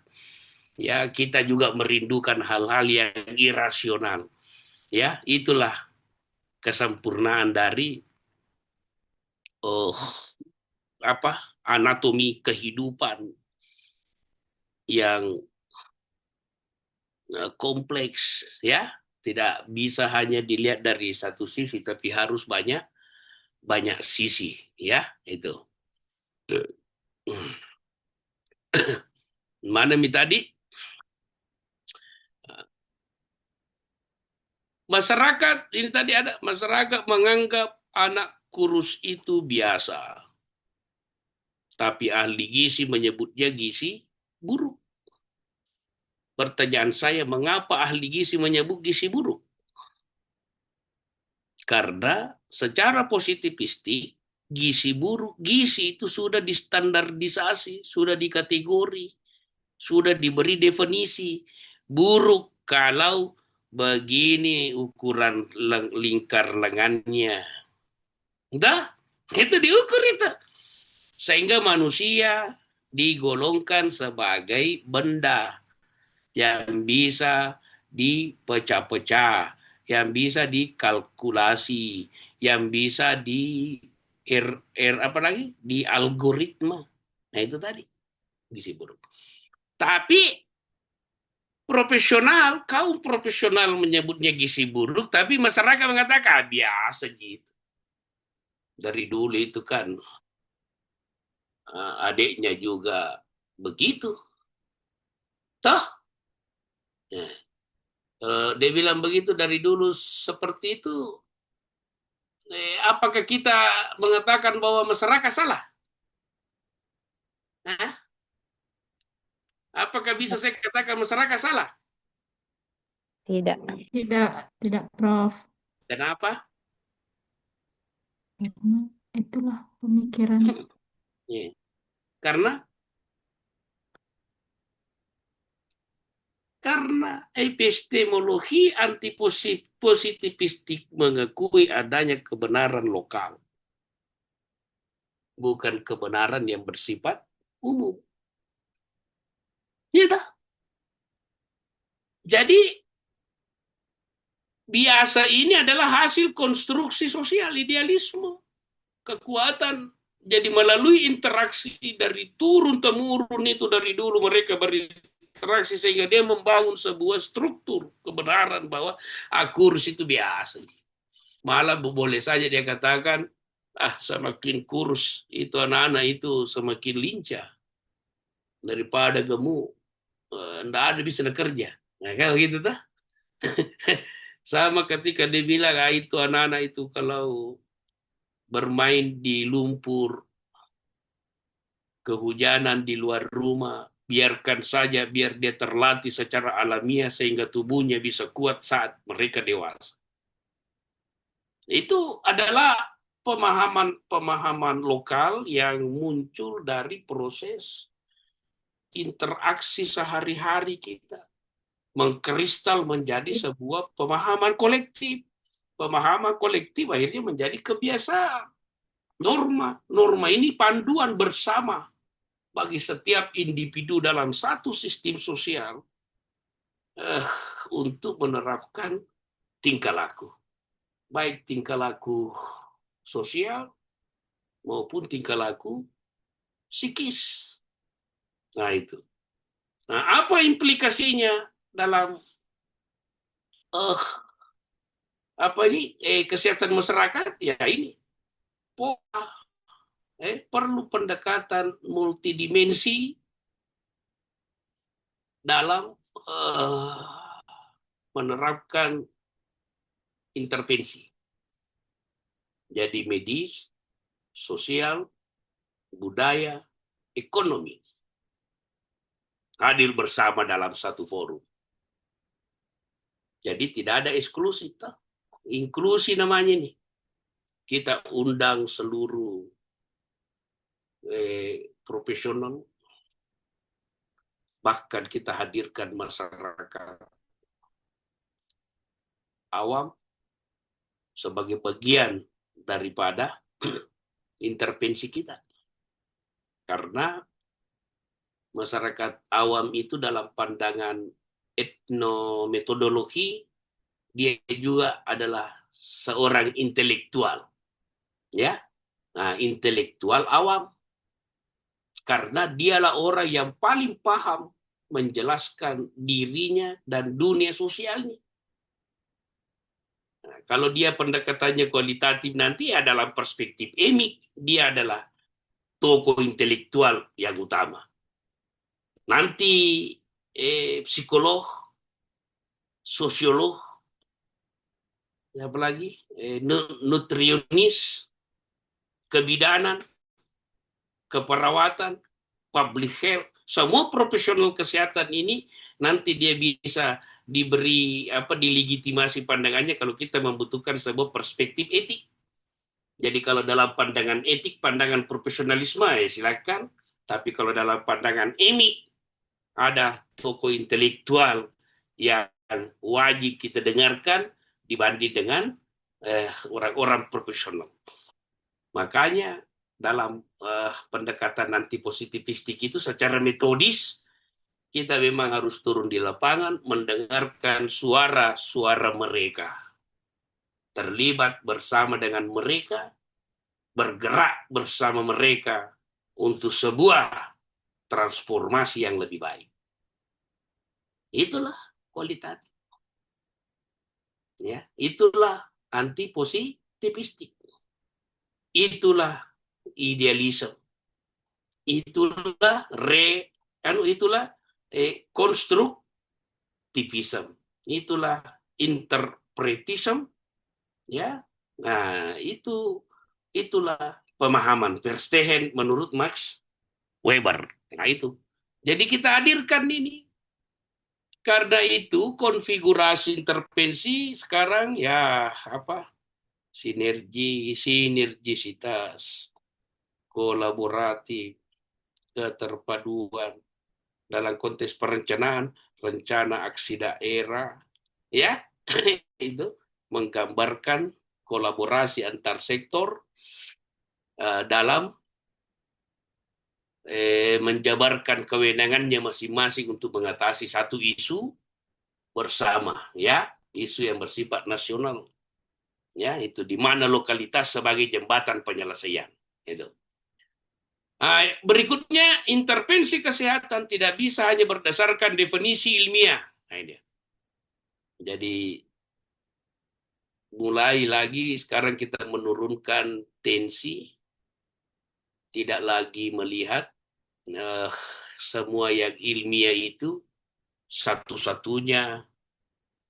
ya kita juga merindukan hal-hal yang irasional. Ya, itulah kesempurnaan dari anatomi kehidupan yang kompleks, ya. Tidak bisa hanya dilihat dari satu sisi, tapi harus banyak sisi, ya, itu. Mana tadi? Masyarakat, ini tadi ada, masyarakat menganggap anak kurus itu biasa. Tapi ahli gizi menyebutnya gizi buruk. Pertanyaan saya, mengapa ahli gizi menyebut gizi buruk? Karena secara positivistik, gizi buruk, gizi itu sudah distandardisasi, sudah dikategori, sudah diberi definisi. Buruk kalau begini ukuran lingkar lengannya. Udah, itu diukur itu. Sehingga manusia digolongkan sebagai benda yang bisa dipecah-pecah, yang bisa dikalkulasi, yang bisa apa lagi? Di algoritma. Nah, itu tadi gizi buruk. Tapi kaum profesional menyebutnya gizi buruk, tapi masyarakat mengatakan biasa gitu. Dari dulu itu kan adiknya juga begitu. Toh, dia bilang begitu dari dulu seperti itu. Apakah kita mengatakan bahwa masyarakat salah? Hah? Apakah bisa saya katakan masyarakat salah? Tidak. Tidak, Prof. Kenapa? Karena itulah pemikiran. Karena epistemologi antipositivistik mengakui adanya kebenaran lokal, bukan kebenaran yang bersifat umum. Gitu. Jadi biasa ini adalah hasil konstruksi sosial, idealisme, kekuatan. Jadi melalui interaksi dari turun-temurun itu dari dulu mereka berinteraksi sehingga dia membangun sebuah struktur kebenaran bahwa kurus itu biasa. Malah boleh saja dia katakan, semakin kurus itu anak-anak itu semakin lincah daripada gemuk. Nggak ada bisa kerja. Nah, kan begitu tuh. Sama ketika dia bilang, itu anak-anak itu kalau bermain di lumpur, kehujanan di luar rumah, biarkan saja biar dia terlatih secara alamiah sehingga tubuhnya bisa kuat saat mereka dewasa. Itu adalah pemahaman lokal yang muncul dari proses interaksi sehari-hari kita. Mengkristal menjadi sebuah pemahaman kolektif. Pemahaman kolektif akhirnya menjadi kebiasaan. Norma ini panduan bersama bagi setiap individu dalam satu sistem sosial untuk menerapkan tingkah laku. Baik tingkah laku sosial maupun tingkah laku psikis. Nah, itu. Nah, apa implikasinya dalam kesehatan masyarakat? Ya ini. Perlu pendekatan multidimensi dalam menerapkan intervensi. Jadi medis, sosial, budaya, ekonomi. Hadir bersama dalam satu forum. Jadi tidak ada eksklusi. Inklusi namanya nih. Kita undang seluruh profesional. Bahkan kita hadirkan masyarakat awam sebagai bagian daripada intervensi kita. Karena masyarakat awam itu dalam pandangan etnometodologi, dia juga adalah seorang intelektual. Ya, nah, intelektual awam. Karena dialah orang yang paling paham menjelaskan dirinya dan dunia sosialnya. Nah, kalau dia pendekatannya kualitatif nanti ya dalam perspektif emik, dia adalah tokoh intelektual yang utama. Nanti psikolog, sosiolog, apa lagi, nutrionis, kebidanan, keperawatan, public health, semua profesional kesehatan ini nanti dia bisa diberi dilegitimasi pandangannya kalau kita membutuhkan sebuah perspektif etik. Jadi kalau dalam pandangan etik, pandangan profesionalisme ya silakan, tapi kalau dalam pandangan emik ada tokoh intelektual yang wajib kita dengarkan dibanding dengan orang-orang profesional. Makanya dalam pendekatan anti positivistik itu secara metodis kita memang harus turun di lapangan, mendengarkan suara-suara mereka, terlibat bersama dengan mereka, bergerak bersama mereka untuk sebuah transformasi yang lebih baik. Itulah kualitatif. Ya, itulah anti positivistik. Itulah idealisme. Itulah konstruktivisme. Itulah interpretisme, ya. Nah, itulah pemahaman Verstehen menurut Max Weber. Nah, itu. Jadi kita hadirkan ini. Karena itu konfigurasi intervensi sekarang ya sinergisitas, kolaboratif, keterpaduan dalam konteks perencanaan, rencana aksi daerah, ya itu menggambarkan kolaborasi antar sektor dalam menjabarkan kewenangannya masing-masing untuk mengatasi satu isu bersama, ya, isu yang bersifat nasional, ya, itu di mana lokalitas sebagai jembatan penyelesaian, itu. Berikutnya, intervensi kesehatan tidak bisa hanya berdasarkan definisi ilmiah. Nah, ini. Jadi mulai lagi sekarang kita menurunkan tensi, tidak lagi melihat semua yang ilmiah itu satu-satunya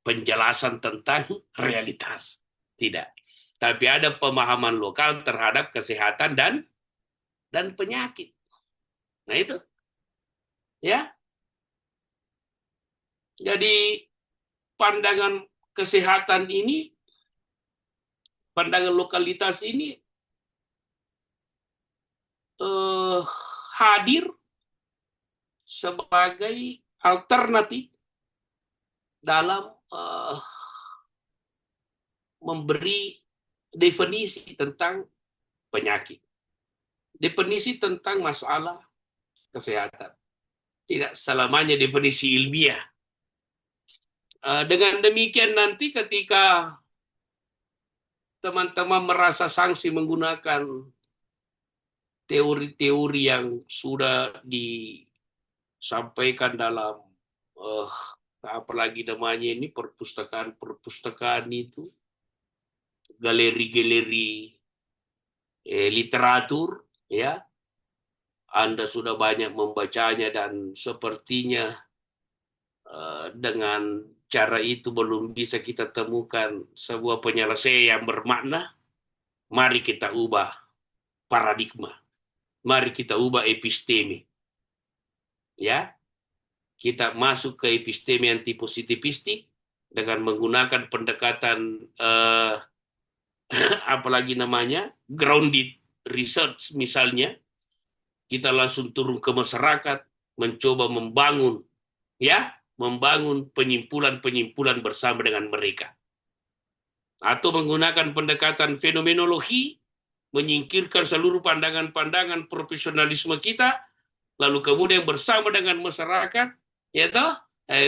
penjelasan tentang realitas. Tidak. Tapi ada pemahaman lokal terhadap kesehatan dan penyakit. Nah itu. Ya. Jadi pandangan kesehatan ini, pandangan lokalitas ini hadir sebagai alternatif dalam memberi definisi tentang penyakit, definisi tentang masalah kesehatan. Tidak selamanya definisi ilmiah. Dengan demikian nanti ketika teman-teman merasa sangsi menggunakan teori-teori yang sudah disampaikan dalam apalagi namanya ini perpustakaan itu, galeri-galeri literatur, ya, Anda sudah banyak membacanya dan sepertinya dengan cara itu belum bisa kita temukan sebuah penyelesaian yang bermakna. Mari kita ubah paradigma, mari kita ubah episteme, ya. Kita masuk ke episteme antipositivistik dengan menggunakan pendekatan apalagi namanya grounded research misalnya. Kita langsung turun ke masyarakat, mencoba membangun penyimpulan-penyimpulan bersama dengan mereka. Atau menggunakan pendekatan fenomenologi, menyingkirkan seluruh pandangan-pandangan profesionalisme kita, lalu kemudian bersama dengan masyarakat,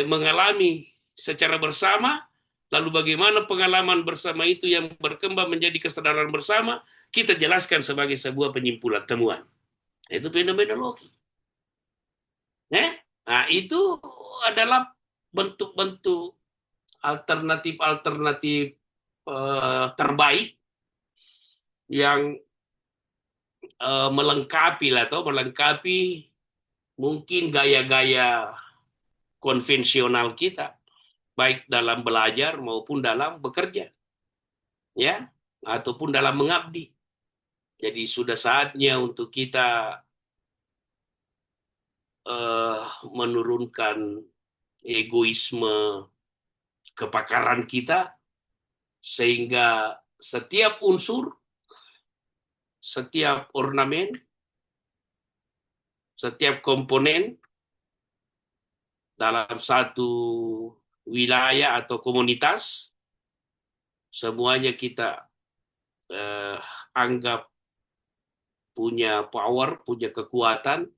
mengalami secara bersama, lalu bagaimana pengalaman bersama itu yang berkembang menjadi kesadaran bersama, kita jelaskan sebagai sebuah penyimpulan temuan. Itu fenomenologi. Nah, itu adalah bentuk-bentuk alternatif-alternatif terbaik yang melengkapi mungkin gaya-gaya konvensional kita, baik dalam belajar maupun dalam bekerja, ya, ataupun dalam mengabdi. Jadi sudah saatnya untuk kita menurunkan egoisme kepakaran kita, sehingga setiap unsur, setiap ornamen, setiap komponen dalam satu wilayah atau komunitas, semuanya kita anggap punya power, punya kekuatan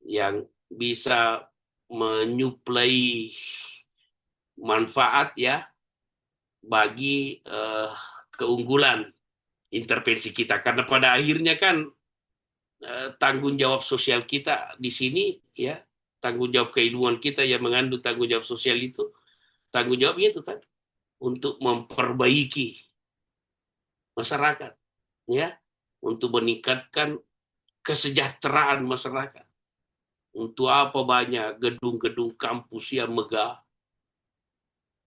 yang bisa menyuplai manfaat ya bagi keunggulan intervensi kita. Karena pada akhirnya kan tanggung jawab sosial kita di sini ya, tanggung jawab keilmuan kita yang mengandung tanggung jawab sosial itu, tanggung jawabnya itu kan untuk memperbaiki masyarakat ya, untuk meningkatkan kesejahteraan masyarakat. Untuk apa banyak gedung-gedung kampus yang megah,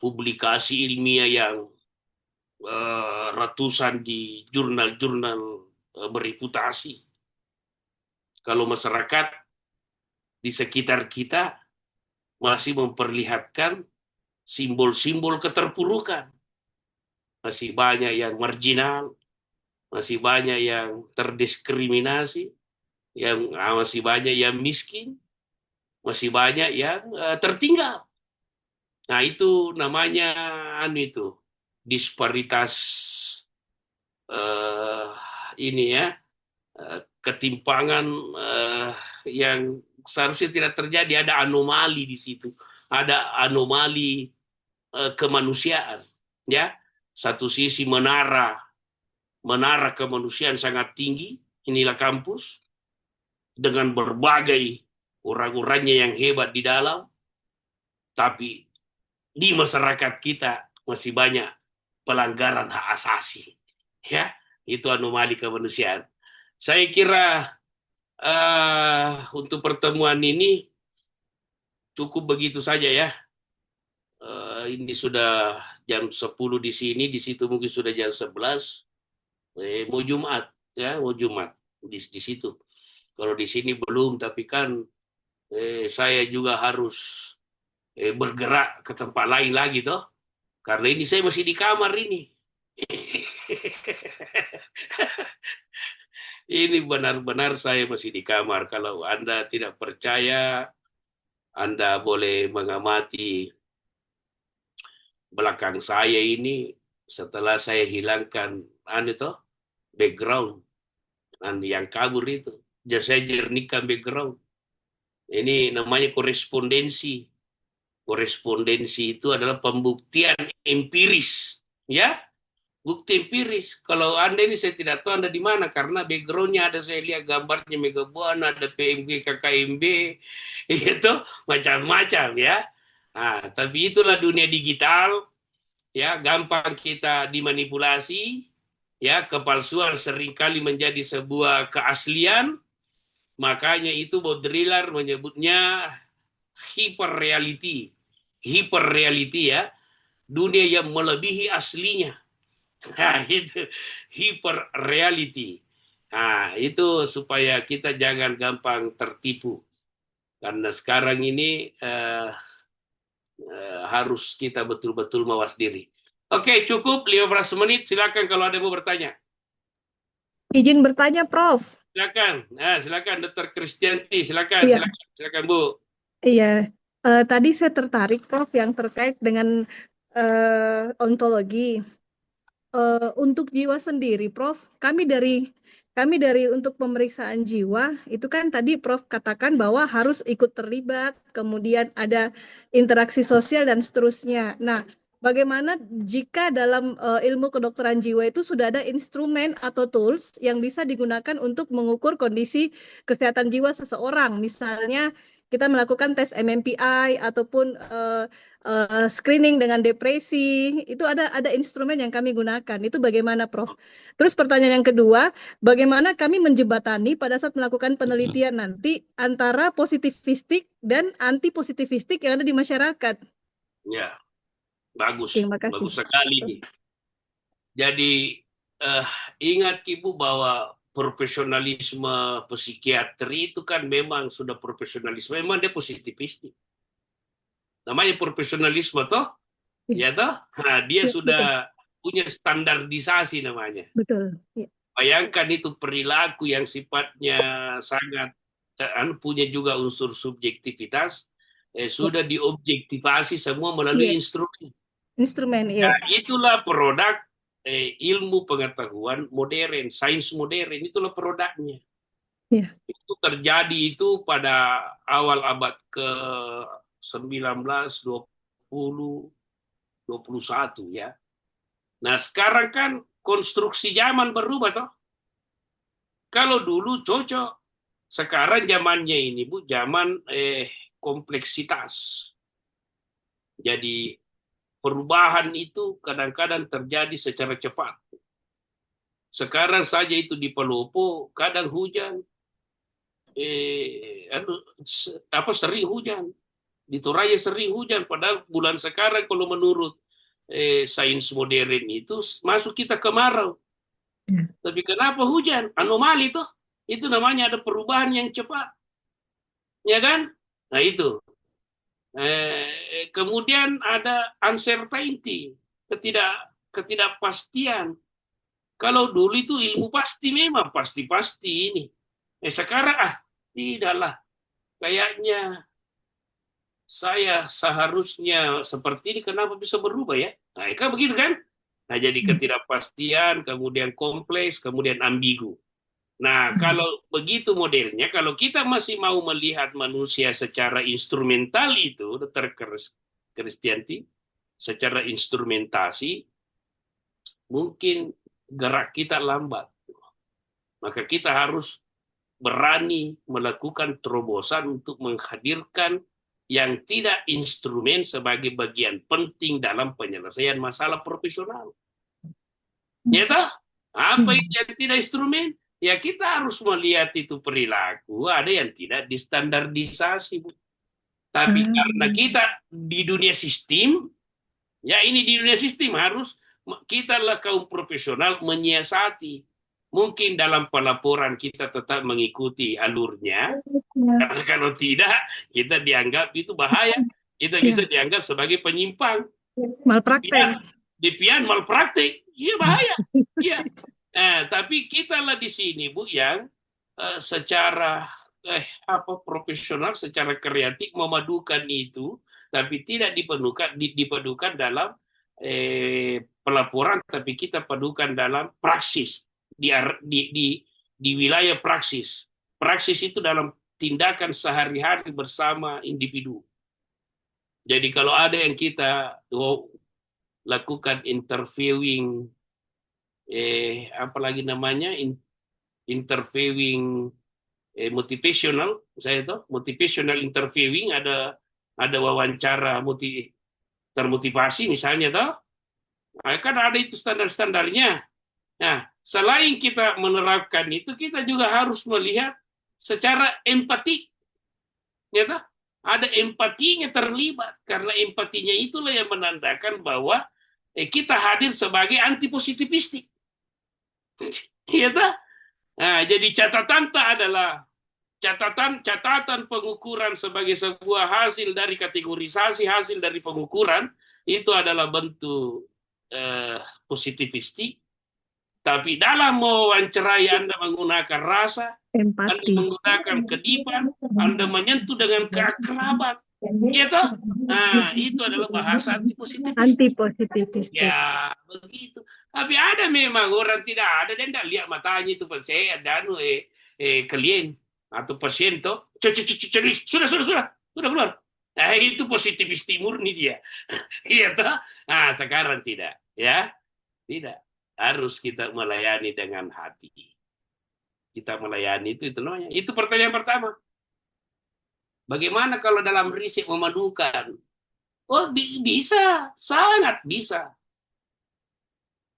publikasi ilmiah yang ratusan di jurnal-jurnal bereputasi. Kalau masyarakat di sekitar kita masih memperlihatkan simbol-simbol keterpurukan, masih banyak yang marginal, masih banyak yang terdiskriminasi, yang masih banyak yang miskin, masih banyak yang tertinggal. Nah itu namanya itu disparitas ini ya, ketimpangan yang seharusnya tidak terjadi. Ada anomali di situ, ada anomali kemanusiaan ya. Satu sisi menara kemanusiaan sangat tinggi, inilah kampus dengan berbagai orang-orangnya yang hebat di dalam, tapi di masyarakat kita masih banyak pelanggaran hak asasi ya. Itu anomali kemanusiaan. Saya kira untuk pertemuan ini cukup begitu saja ya. Ini sudah jam 10 di sini, di situ mungkin sudah jam 11. Mau Jumat ya, mau Jumat di situ. Kalau di sini belum, tapi kan saya juga harus bergerak ke tempat lain lagi toh. Karena ini saya masih di kamar ini. Ini benar-benar saya masih di kamar. Kalau Anda tidak percaya, Anda boleh mengamati belakang saya ini setelah saya hilangkan background yang kabur itu. Jadi saya jernihkan background. Ini namanya korespondensi. Korespondensi itu adalah pembuktian empiris, ya. Bukti empiris. Kalau Anda ini saya tidak tahu Anda di mana, karena backgroundnya ada, saya lihat gambarnya Mega Buana, ada PMG, KKMB, itu macam-macam ya. Nah, tapi itulah dunia digital, ya, gampang kita dimanipulasi, ya, kepalsuan seringkali menjadi sebuah keaslian. Makanya itu Baudrillard menyebutnya hyperreality ya, dunia yang melebihi aslinya. Nah, itu hyperreality. Nah, itu supaya kita jangan gampang tertipu. Karena sekarang ini harus kita betul-betul mawas diri. Oke, cukup 15 menit. Silakan kalau ada yang mau bertanya. Izin bertanya, Prof. Silakan. Nah, silakan Dr. Kristianti, silakan, Iya. silakan Bu. Iya, tadi saya tertarik, Prof, yang terkait dengan ontologi. Untuk jiwa sendiri, Prof, kami dari untuk pemeriksaan jiwa itu kan tadi Prof katakan bahwa harus ikut terlibat, kemudian ada interaksi sosial dan seterusnya. Nah, bagaimana jika dalam ilmu kedokteran jiwa itu sudah ada instrumen atau tools yang bisa digunakan untuk mengukur kondisi kesehatan jiwa seseorang, misalnya kita melakukan tes MMPI ataupun screening dengan depresi, itu ada instrumen yang kami gunakan. Itu bagaimana, Prof? Terus pertanyaan yang kedua, bagaimana kami menjembatani pada saat melakukan penelitian nanti antara positivistik dan anti positivistik yang ada di masyarakat? Ya, bagus, Terima kasih. bagus sekali nih. Jadi ingat Ibu bahwa profesionalisme psikiatri itu kan memang sudah profesionalisme, memang dia positivistik. Namanya profesionalisme toh, ya toh. Nah, dia Ya, sudah punya standarisasi namanya. betul. Ya. Bayangkan itu perilaku yang sifatnya sangat punya juga unsur subjektivitas, sudah diobjektivasi semua melalui instrumen. Instrumen, ya. Nah, itulah produk ilmu pengetahuan modern, sains modern, itulah produknya. Iya. Itu terjadi itu pada awal abad ke-19, 20, 21 ya. Nah sekarang kan konstruksi zaman berubah toh. Kalau dulu cocok, sekarang zamannya ini Bu, zaman kompleksitas. Jadi perubahan itu kadang-kadang terjadi secara cepat. Sekarang saja itu di Palopo kadang hujan, sering hujan, di Toraja sering hujan. Padahal bulan sekarang kalau menurut sains modern itu masuk kita kemarau. Tapi kenapa hujan? Anomali toh. Itu namanya ada perubahan yang cepat, ya kan? Nah itu. Kemudian ada uncertainty, ketidakpastian. Kalau dulu itu ilmu pasti, memang pasti-pasti ini. Sekarang tidaklah. Kayaknya saya seharusnya seperti ini, kenapa bisa berubah ya? Nah, kan begitu kan? Nah, jadi ketidakpastian, kemudian kompleks, kemudian ambigu. Nah, kalau begitu modelnya, kalau kita masih mau melihat manusia secara instrumental itu, Dr. Kristianti, secara instrumentasi, mungkin gerak kita lambat. Maka kita harus berani melakukan terobosan untuk menghadirkan yang tidak instrumen sebagai bagian penting dalam penyelesaian masalah profesional. Ya toh? Apa yang tidak instrumen? Ya kita harus melihat itu perilaku, ada yang tidak distandardisasi. Tapi karena kita di dunia sistem, ya ini di dunia sistem harus kita lah kaum profesional menyiasati. Mungkin dalam pelaporan kita tetap mengikuti alurnya, karena kalau tidak kita dianggap itu bahaya, kita bisa dianggap sebagai penyimpang. Malpraktek. Dipian malpraktek, iya bahaya. Iya. Tapi kita lah di sini Bu yang secara profesional, secara kreatif memadukan itu, tapi tidak dipadukan dalam pelaporan, tapi kita padukan dalam praksis di wilayah praksis. Praksis itu dalam tindakan sehari-hari bersama individu. Jadi kalau ada yang kita lakukan interviewing, apalagi namanya interviewing motivational, saya tahu motivational interviewing, ada wawancara termotivasi misalnya toh, kan ada itu standar-standarnya. Nah, selain kita menerapkan itu, kita juga harus melihat secara empati, ya toh? Ada empatinya terlibat, karena empatinya itulah yang menandakan bahwa kita hadir sebagai anti positivistik. Iya toh? Nah, jadi catatan adalah catatan pengukuran sebagai sebuah hasil dari kategorisasi, hasil dari pengukuran, itu adalah bentuk positivistik. Tapi dalam mewawancarai Anda menggunakan rasa, Empati. Anda menggunakan kedipan, Anda menyentuh dengan keakraban. Gitu? Nah, itu adalah bahasa anti-positivistik. Anti-positivistik. Ya, begitu. Tapi ada memang orang tidak ada, dan tidak lihat matanya itu pasien dan klien atau pasien tuh. Sudah keluar. Nah, itu positivistik murni dia. Gitu? Nah, sekarang tidak, ya. Tidak. Harus kita melayani dengan hati. Kita melayani itu namanya. Itu pertanyaan pertama. Bagaimana kalau dalam riset memadukan? Oh, bisa, sangat bisa.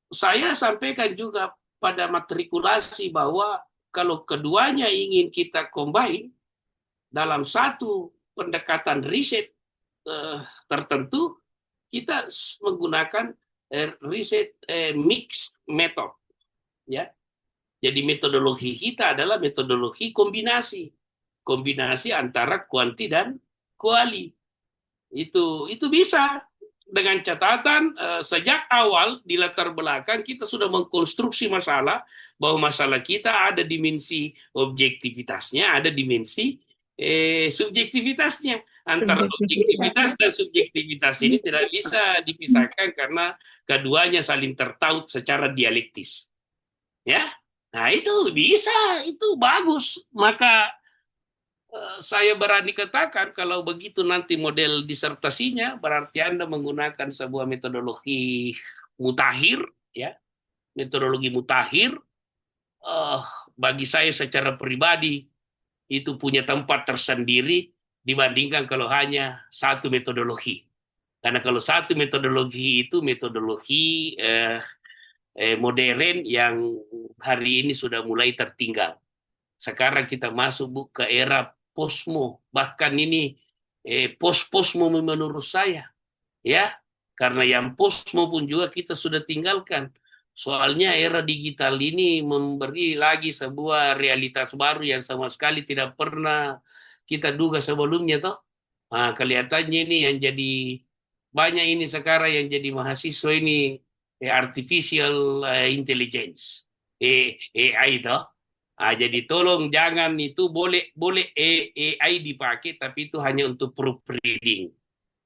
Saya sampaikan juga pada matrikulasi bahwa kalau keduanya ingin kita combine dalam satu pendekatan riset tertentu, kita menggunakan riset mixed method, ya. Jadi metodologi kita adalah metodologi kombinasi antara kuanti dan kuali. Itu bisa dengan catatan sejak awal di latar belakang kita sudah mengkonstruksi masalah, bahwa masalah kita ada dimensi objektivitasnya, ada dimensi subjektivitasnya. Antara objektivitas dan subjektivitas ini tidak bisa dipisahkan karena keduanya saling tertaut secara dialektis. Ya, nah itu bisa, itu bagus. Maka saya berani katakan kalau begitu nanti model disertasinya berarti Anda menggunakan sebuah metodologi mutakhir, ya, metodologi mutakhir. Bagi saya secara pribadi itu punya tempat tersendiri dibandingkan kalau hanya satu metodologi. Karena kalau satu metodologi itu metodologi modern yang hari ini sudah mulai tertinggal. Sekarang kita masuk ke era posmo, bahkan ini post-posmo menurut saya, ya, karena yang posmo pun juga kita sudah tinggalkan. Soalnya era digital ini memberi lagi sebuah realitas baru yang sama sekali tidak pernah kita duga sebelumnya, toh. Nah, kelihatannya ini yang jadi banyak ini sekarang yang jadi mahasiswa ini artificial intelligence, AI, toh. Jadi tolong jangan itu boleh AI dipakai tapi itu hanya untuk proofreading,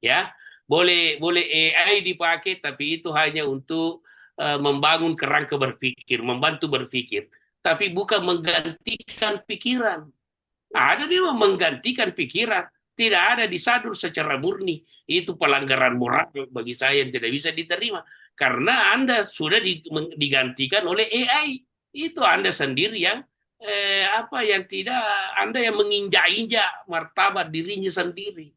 ya. Boleh AI dipakai tapi itu hanya untuk membangun kerangka berpikir, membantu berpikir, tapi bukan menggantikan pikiran. Ada memang menggantikan pikiran, tidak ada disadur secara murni. Itu pelanggaran moral bagi saya yang tidak bisa diterima karena Anda sudah digantikan oleh AI. Itu Anda sendiri yang yang tidak, Anda yang menginjak-injak martabat dirinya sendiri.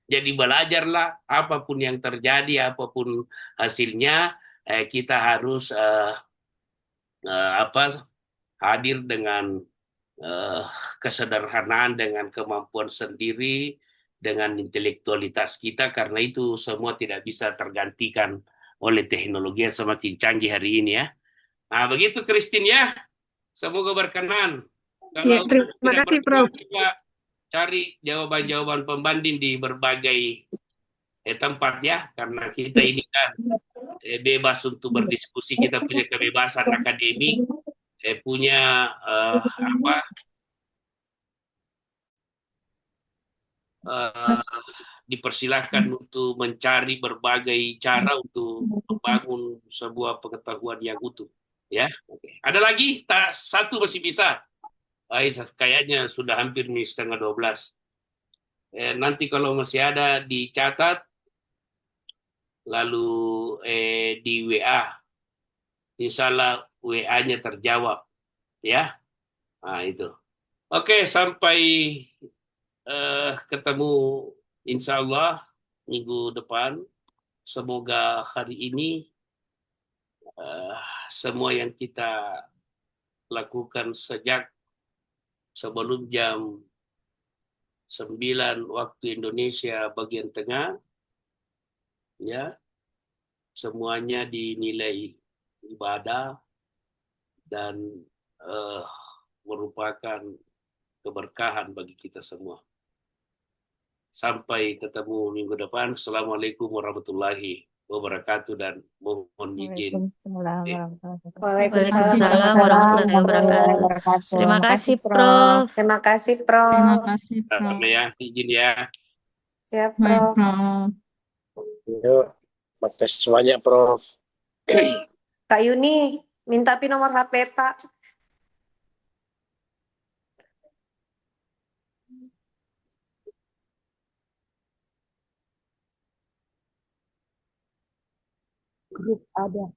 Jadi belajarlah apapun yang terjadi, apapun hasilnya, kita harus hadir dengan kesederhanaan, dengan kemampuan sendiri, dengan intelektualitas kita, karena itu semua tidak bisa tergantikan oleh teknologi yang semakin canggih hari ini, ya. Nah, begitu Christine, ya. Semoga berkenan. Kalau Ya, terima kasih, Prof. kita cari jawaban-jawaban pembanding di berbagai tempat, ya, karena kita ini kan bebas untuk berdiskusi, kita punya kebebasan akademik, punya dipersilahkan untuk mencari berbagai cara untuk membangun sebuah pengetahuan yang utuh, ya. Oke. Ada lagi? Satu masih bisa. Kayaknya sudah hampir nih 11:30. Nanti kalau masih ada dicatat, lalu di WA, insya Allah WA-nya terjawab, ya. Nah itu. Oke, sampai ketemu insya Allah minggu depan. Semoga hari ini semua yang kita lakukan sejak sebelum jam 9 waktu Indonesia bagian tengah, ya, semuanya dinilai ibadah dan merupakan keberkahan bagi kita semua. Sampai ketemu minggu depan. Assalamualaikum warahmatullahi wabarakatuh dan mohon izin. Waalaikumsalam warahmatullahi wabarakatuh. Terima kasih, Prof. Terima kasih, Terima Prof. kasih, Prof. Sama ya, izin ya. Ya, Baik, Prof. Prof. Yuk, makasih semuanya, Prof. Kak Yuni, minta PIN nomor HP, Pak. Grup ada.